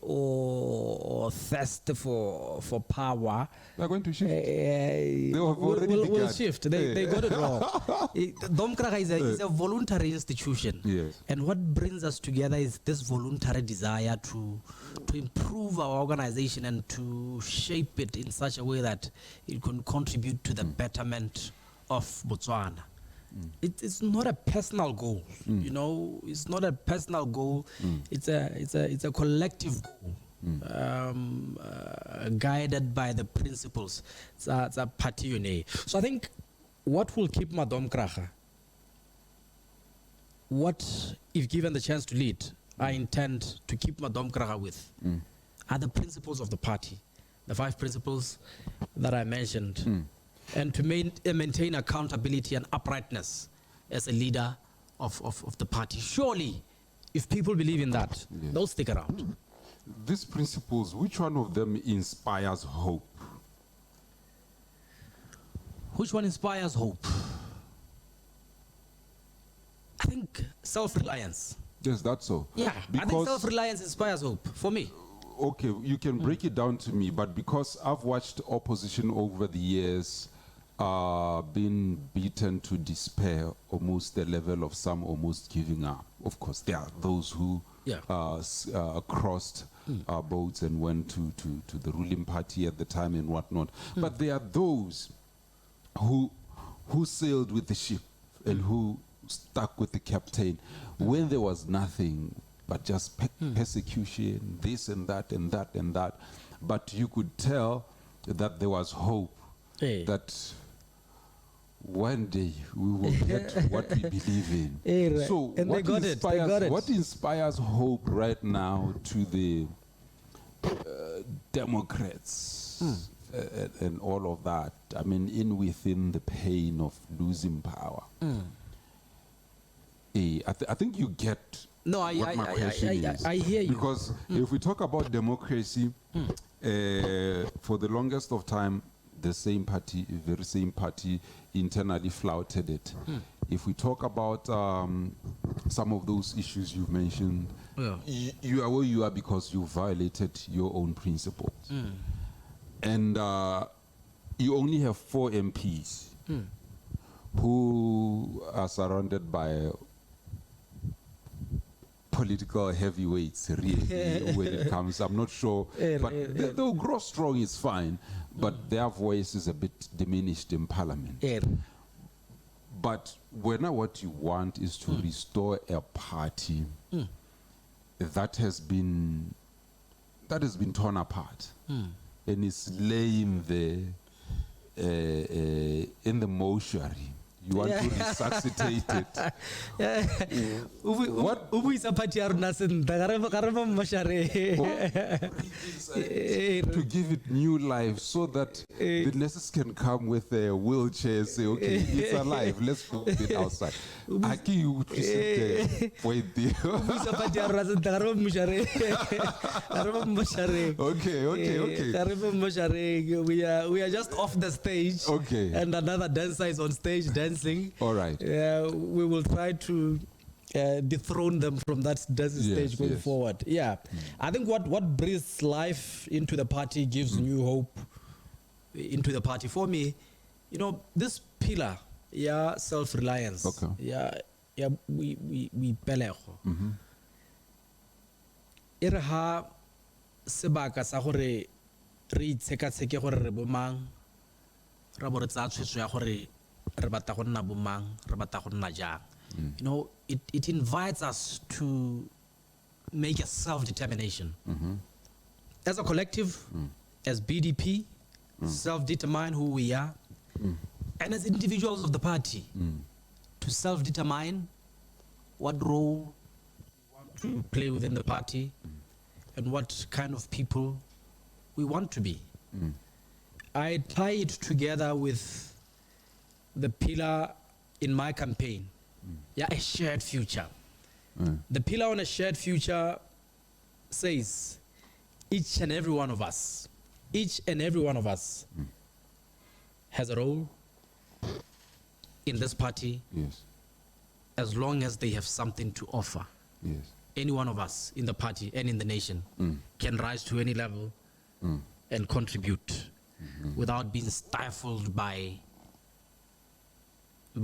or thirst for power, they're going to shift. They have already will shift. They got it wrong. Domkraga is a voluntary institution. Yes. And what brings us together is this voluntary desire to improve our organization and to shape it in such a way that it can contribute to the betterment of Botswana. It's not a personal goal, you know. It's not a personal goal. It's a collective goal, guided by the principles. It's a party unity. So I think what will keep Madam Kracha, what if given the chance to lead, I intend to keep Madam Kracha with, are the principles of the party, the 5 principles that I mentioned. And to maintain accountability and uprightness as a leader of the party. Surely, if people believe in that, they'll stick around. These principles, which one of them inspires hope? Which one inspires hope? I think self-reliance. Yes, that's so. Yeah, I think self-reliance inspires hope, for me. Okay, you can break it down to me, but because I've watched opposition over the years being beaten to despair, almost the level of some almost giving up. Of course, there are those who crossed boats and went to the ruling party at the time and whatnot. But there are those who sailed with the ship and who stuck with the captain when there was nothing but just persecution, this and that and that and that. But you could tell that there was hope that one day we will get what we believe in. So and what inspires hope right now to the Democrats and all of that? I mean, within the pain of losing power. I think you get what my question is. I hear you. Because if we talk about democracy, for the longest of time, the very same party internally flouted it. If we talk about some of those issues you've mentioned, you are where you are because you violated your own principles. And you only have 4 MPs who are surrounded by political heavyweights, really, when it comes. I'm not sure, but they'll grow strong, it's fine, but their voice is a bit diminished in parliament. But what you want is to restore a party that has been torn apart and is laying there in the mortuary, You want to resuscitate it. What? To give it new life so that the nurses can come with a wheelchair, say, okay, it's alive, let's put it outside. Aki, okay. We are just off the stage. Okay. And another dancer is on stage dancing. All right. We will try to dethrone them from that dancing stage going forward. Yeah. I think what breathes life into the party, gives new hope into the party. For me, you know, this pillar, self-reliance. Okay. We pelego. Irha sebaka sa gore re itsheka-tsheke gore re bomang ra bo re tsa tshwetso ya gore re batla go nna bomang re batla go nna jang. You know, it invites us to make a self-determination as a collective, as BDP, self-determine who we are, and as individuals of the party to self-determine what role we want to play within the party and what kind of people we want to be. I tie it together with the pillar in my campaign, a shared future. The pillar on a shared future says each and every one of us has a role in this party, as long as they have something to offer. Any one of us in the party and in the nation can rise to any level and contribute without being stifled by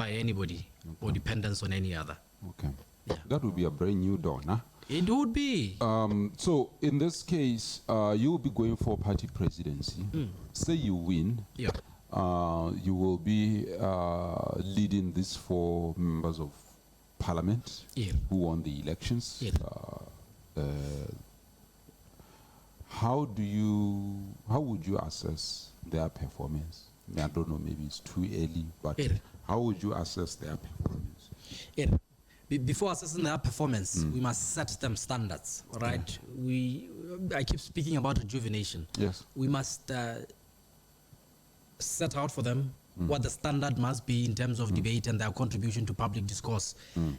anybody or dependence on any other. Okay. That would be a brand new dawn, huh? It would be. So in this case, you will be going for party presidency. Say you win. You will be leading these 4 members of parliament who won the elections. How would you assess their performance? I don't know, maybe it's too early, but how would you assess their performance? Before assessing their performance, we must set them standards, right? I keep speaking about rejuvenation. Yes. We must set out for them what the standard must be in terms of debate and their contribution to public discourse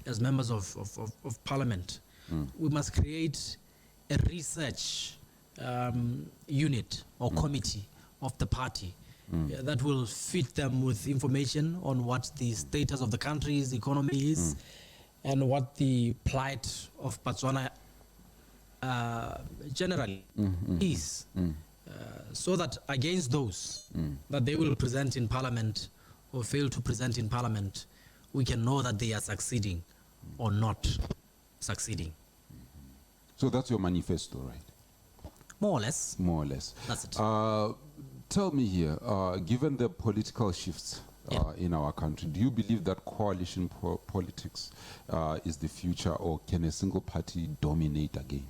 as members of parliament. We must create a research unit or committee of the party that will feed them with information on what the status of the country's economy is and what the plight of Botswana generally is, so that against those that they will present in parliament or fail to present in parliament, we can know that they are succeeding or not succeeding. So that's your manifesto, right? More or less. More or less. That's it. Tell me here, given the political shifts in our country, do you believe that coalition politics is the future, or can a single party dominate again?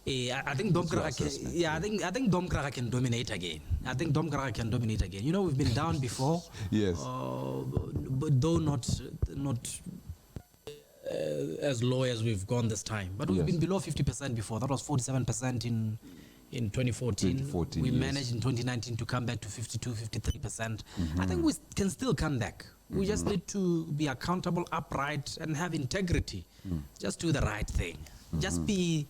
I think I think Domkraga can dominate again. I think Domkraga can dominate again. You know, we've been down before. Yes. But though not as low as we've gone this time. But we've been below 50% before. That was 47% in 2014. We managed in 2019 to come back to 52, 53%. I think we can still come back. We just need to be accountable, upright, and have integrity. Just do the right thing. Just be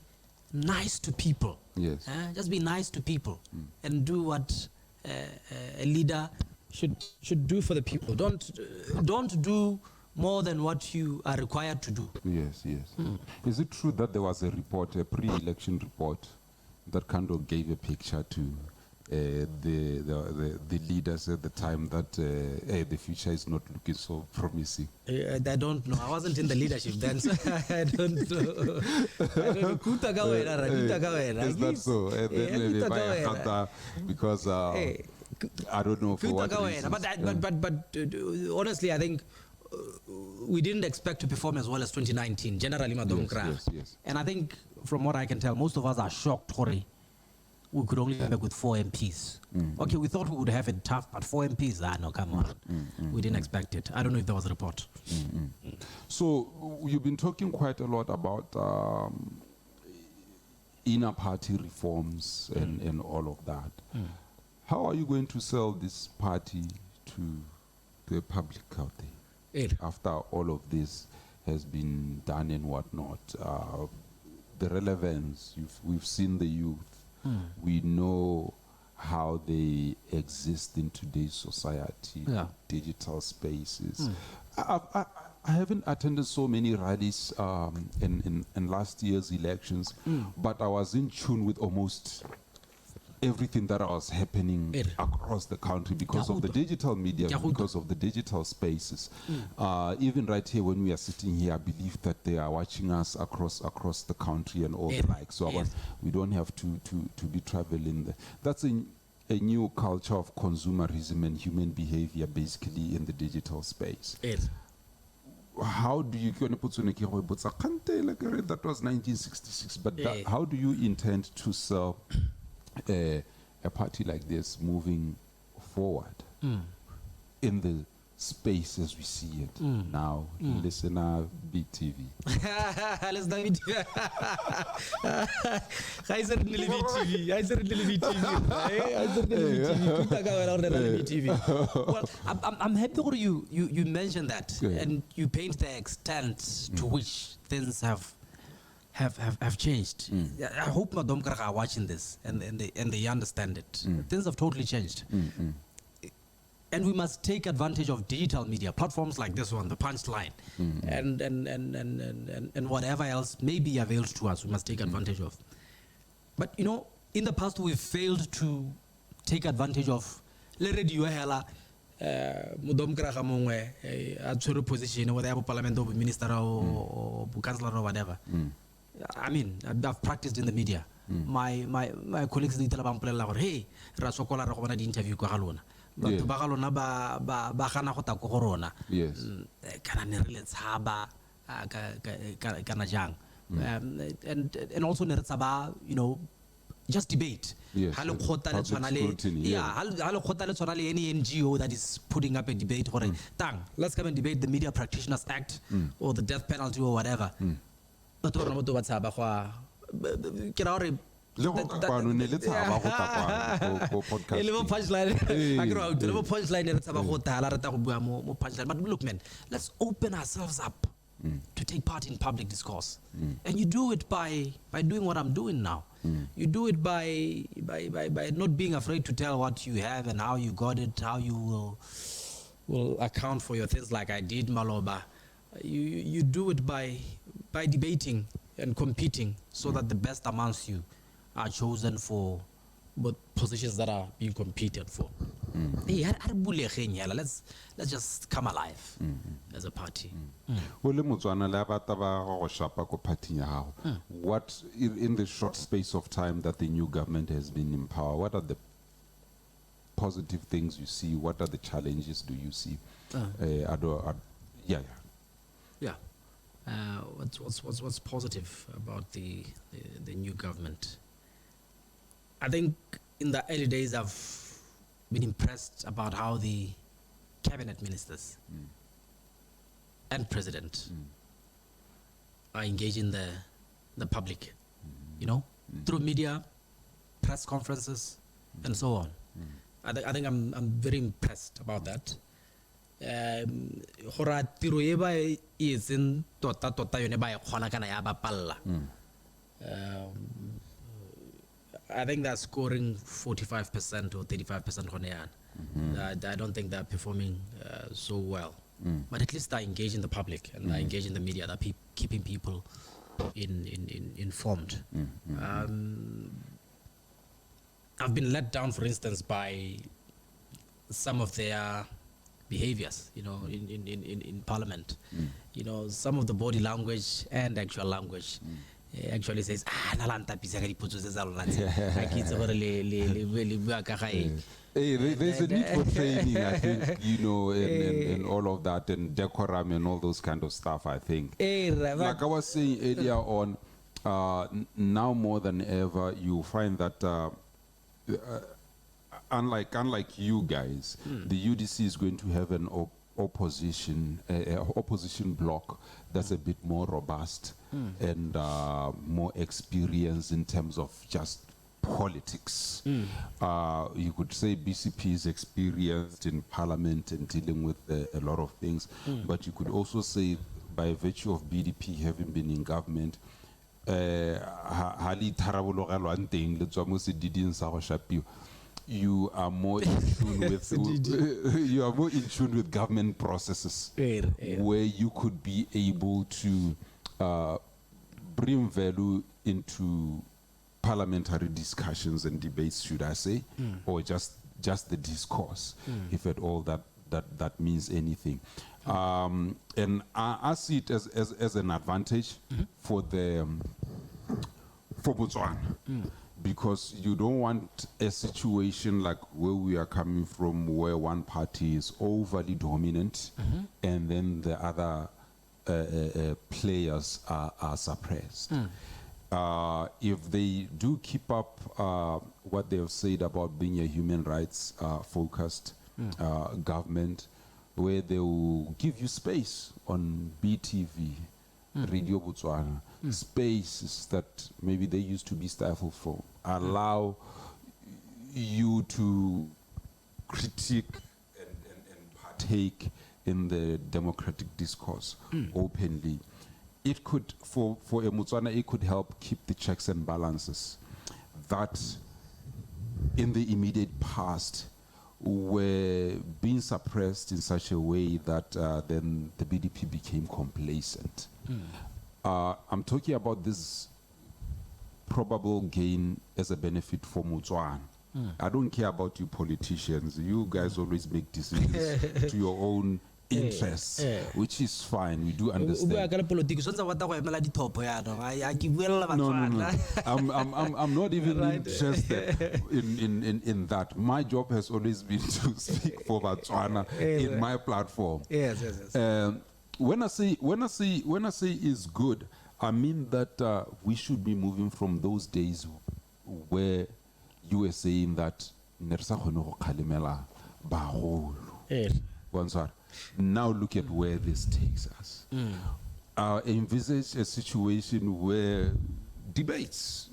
nice to people. Yes. Just be nice to people and do what a leader should do for the people. Don't do more than what you are required to do. Yes. Is it true that there was a report, a pre-election report, that kind of gave a picture to the leaders at the time that the future is not looking so promising? I don't know. I wasn't in the leadership then, so I don't know. Is that so? Because I don't know for what reasons. But honestly, I think we didn't expect to perform as well as 2019, generally, yes. And I think, from what I can tell, most of us are shocked, Hori. We could only come back with 4 MPs. Okay, we thought we would have it tough, but 4 MPs, no, come on. We didn't expect it. I don't know if there was a report. So you've been talking quite a lot about inner party reforms and all of that. How are you going to sell this party to the public out there after all of this has been done and whatnot? The relevance, we've seen the youth. We know how they exist in today's society, digital spaces. I haven't attended so many rallies in last year's elections, but I was in tune with almost everything that was happening across the country because of the digital media, because of the digital spaces. Even right here when we are sitting here, I believe that they are watching us across the country and all the like. So we don't have to be traveling there. That's a new culture of consumerism and human behavior basically in the digital space. How do you, that was 1966, but how do you intend to sell a party like this moving forward in the space as we see it now? Listen, BTV. Listen, BTV. I said BTV. I said BTV. Well, I'm happy you mentioned that, and you paint the extent to which things have changed. I hope Madam Kara are watching this and they understand it. Things have totally changed. And we must take advantage of digital media platforms like this one, the Punchline, and whatever else may be available to us. We must take advantage of. But you know, in the past we've failed to take advantage of le radio hela Mudom Kara mongwe a reposition whatever parliament or minister or councillor or whatever. I mean, I've practiced in the media. My colleagues did tell about hey, Rasokola Rokona the interview ko halona. But bagalona ba kana go ta ko rona. Yes. Kana ne re letshaba kana jang. And also ne re tsaba, you know, just debate. Yes. Halo khota le tswana le halo khota le tswana le any NGO that is putting up a debate gore tang, let's come and debate the Media Practitioners Act or the death penalty or whatever. But rona mo to ba tsaba go ke ra gore punchline but look, man, let's open ourselves up to take part in public discourse, and you do it by doing what I'm doing now. You do it by not being afraid to tell what you have and how you got it, how you will account for your things like I did Maloba. You do it by debating and competing so that the best amongst you are chosen for both positions that are being competed for. Hey, let's just come alive as a party. What in the short space of time that the new government has been in power, what are the positive things you see? What are the challenges do you see? What's positive about the new government? I think in the early days I've been impressed about how the cabinet ministers and president are engaging the public, you know, through media, press conferences, and so on. I think I'm very impressed about that. I think they're scoring 45% or 35% on air. I don't think they're performing so well. But at least they're engaging the public and they're engaging the media. They're keeping people informed. I've been let down, for instance, by some of their behaviors, you know, in Parliament. You know, some of the body language and actual language actually says, there's a need for training, I think, you know, and all of that, and decorum and all those kind of stuff, I think. Like I was saying earlier on, now more than ever, you find that unlike you guys, the UDC is going to have an opposition bloc that's a bit more robust and more experienced in terms of just politics. You could say BCP is experienced in parliament and dealing with a lot of things, but you could also say by virtue of BDP having been in government, you are more in tune with you are more in tune with government processes where you could be able to bring value into parliamentary discussions and debates, should I say, or just the discourse, if at all that means anything. And I see it as an advantage for Botswana, because you don't want a situation like where we are coming from, where one party is overly dominant and then the other players are suppressed. If they do keep up what they have said about being a human rights focused government, where they will give you space on BTV, Radio Botswana, spaces that maybe they used to be stifled from, allow you to critique and partake in the democratic discourse openly. It could, for a Botswana, it could help keep the checks and balances that in the immediate past were being suppressed in such a way that then the BDP became complacent. I'm talking about this probable gain as a benefit for Botswana. I don't care about you politicians. You guys always make decisions to your own interests, which is fine. We do understand. No. I'm not even interested in that. My job has always been to speak for Botswana in my platform. Yes. When I say is good, I mean that we should be moving from those days where you were saying that now look at where this takes us. Envisage a situation where debates,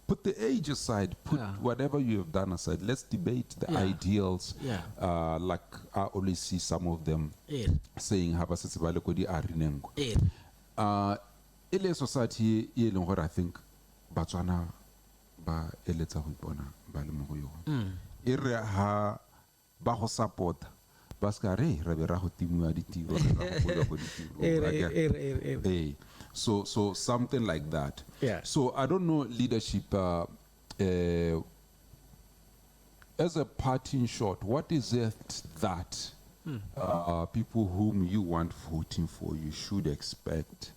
put the age aside, put whatever you have done aside, let's debate the ideals. Like I always see some of them saying, Ele society, I think, Botswana ba eletsa ho bona ba le mo go yona. E re ha ba go support baska re be ra go timua ditiro so something like that. So I don't know, leadership as a party, in short, what is it that people whom you want voting for you should expect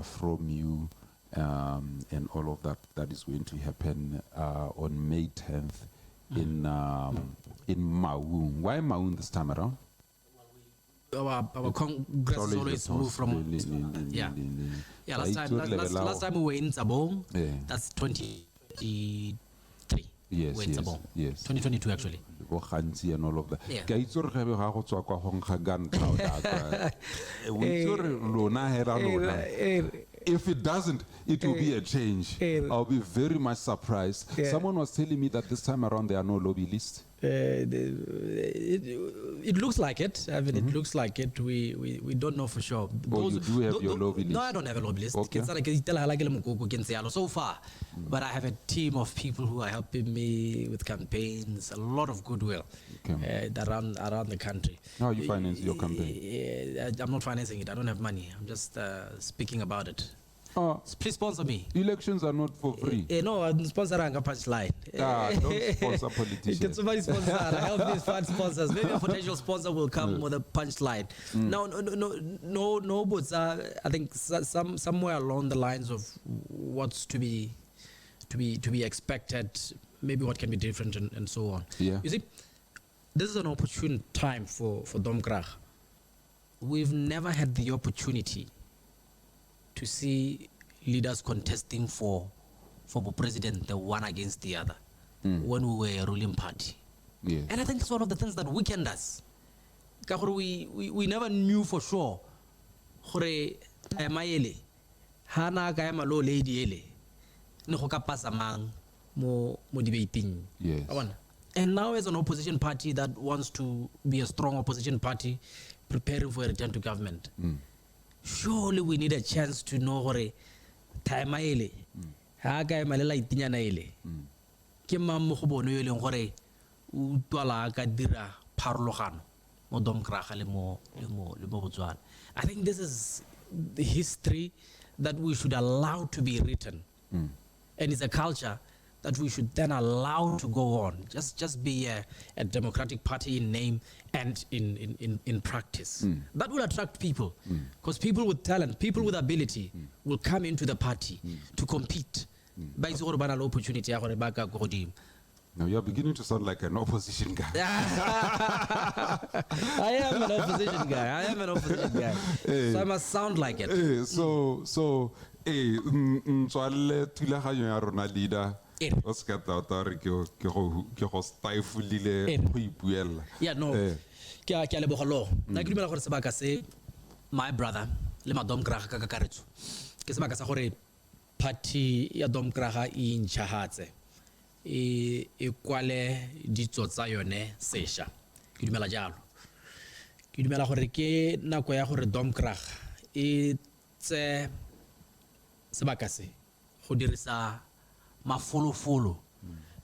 from you, and all of that is going to happen on May 10th in Maun. Why Maun this time around? Our congress always move from last time we were in Sabong. That's 2023. Yes. 2022 actually. And all of that. If it doesn't, it will be a change. I'll be very much surprised. Someone was telling me that this time around there are no lobby lists. It looks like it. I mean, it looks like it. We don't know for sure. You do have your lobby list? No, I don't have a lobby list. Okay. So far. But I have a team of people who are helping me with campaigns, a lot of goodwill around the country. How are you financing your campaign? I'm not financing it. I don't have money. I'm just speaking about it. Please sponsor me. Elections are not for free. No, I'm sponsoring a punchline. Don't sponsor politicians. Can somebody sponsor? Help me find sponsors. Maybe a potential sponsor will come with a punchline. No, but I think somewhere along the lines of what's to be expected, maybe what can be different and so on. You see, this is an opportune time for Domkrag. We've never had the opportunity to see leaders contesting for president, the one against the other, when we were a ruling party. And I think it's one of the things that weakened us. ka gore we never knew for sure gore tema ele ha na ka ema lo lady ele ne go ka pasa mang mo debating. Yes. And now as an opposition party that wants to be a strong opposition party preparing for a return to government, surely we need a chance to know gore time ele ha ka ema le la itinyana ele ke mang mo go bone yo leng gore o twala ka dira pharologano mo domkraga le mo Botswana. I think this is the history that we should allow to be written, and it's a culture that we should then allow to go on. Just be a democratic party in name and in practice. That will attract people, because people with talent, people with ability will come into the party to compete. Opportunity. Now you're beginning to sound like an opposition guy. I am an opposition guy. So I must sound like it. Ntswalle thulaganyo ya rona leader o se ka tata re ke go stifle go ipuella. Yeah, no. Ke a leboga lo. Nna ke dumela gore sebaka se my brother le madom kraga ka kakaretso ke sebaka sa gore party ya dom kraga e ntshahatse e kwale ditso tsa yone sesha. Ke dumela jalo. Ke dumela gore ke nako ya gore dom kraga e tse sebaka se go dirisa mafolofolo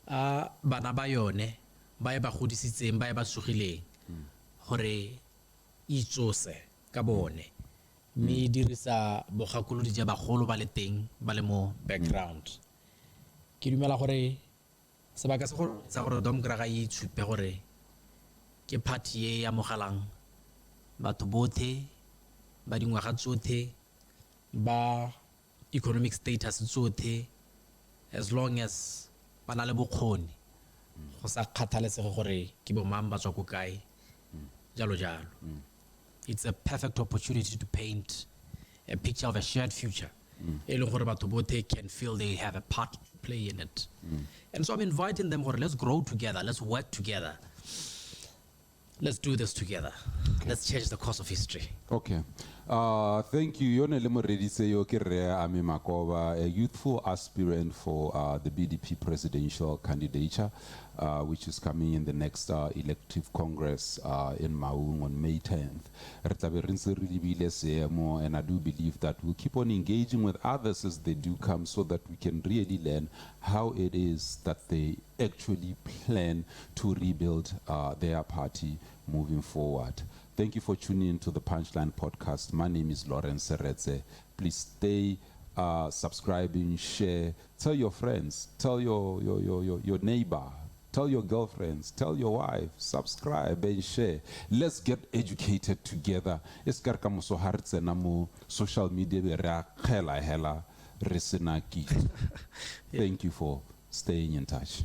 a bana ba yone ba e ba godisitseng ba e ba sugileng gore itsose ka bone me dirisa bogakolodi ja bagolo ba le teng ba le mo background. Ke dumela gore sebaka se go sa gore domkraga e tshupe gore ke party e ya mogalang batho bothe ba dingwaga tsotlhe ba economic status tsotlhe, as long as ba na le bokgoni go sa kgathalesege gore ke bo mang ba tswa ko kae jalo jalo. It's a perfect opportunity to paint a picture of a shared future. E leng gore batho bothe can feel they have a part to play in it. And so I'm inviting them, let's grow together, let's work together. Let's do this together. Okay. Let's change the course of history. Okay. Thank you. Yone le moredi se yo ke re Ame Makoba, a youthful aspirant for the BDP presidential candidature, which is coming in the next elective congress in Maun on May 10th. And I do believe that we'll keep on engaging with others as they do come so that we can really learn how it is that they actually plan to rebuild their party moving forward. Thank you for tuning in to the Punchline Podcast. My name is Lawrence Seretse. Please stay subscribing, share, tell your friends, tell your neighbor, tell your girlfriends, tell your wife, subscribe and share. Let's get educated together. Social media. Thank you for staying in touch.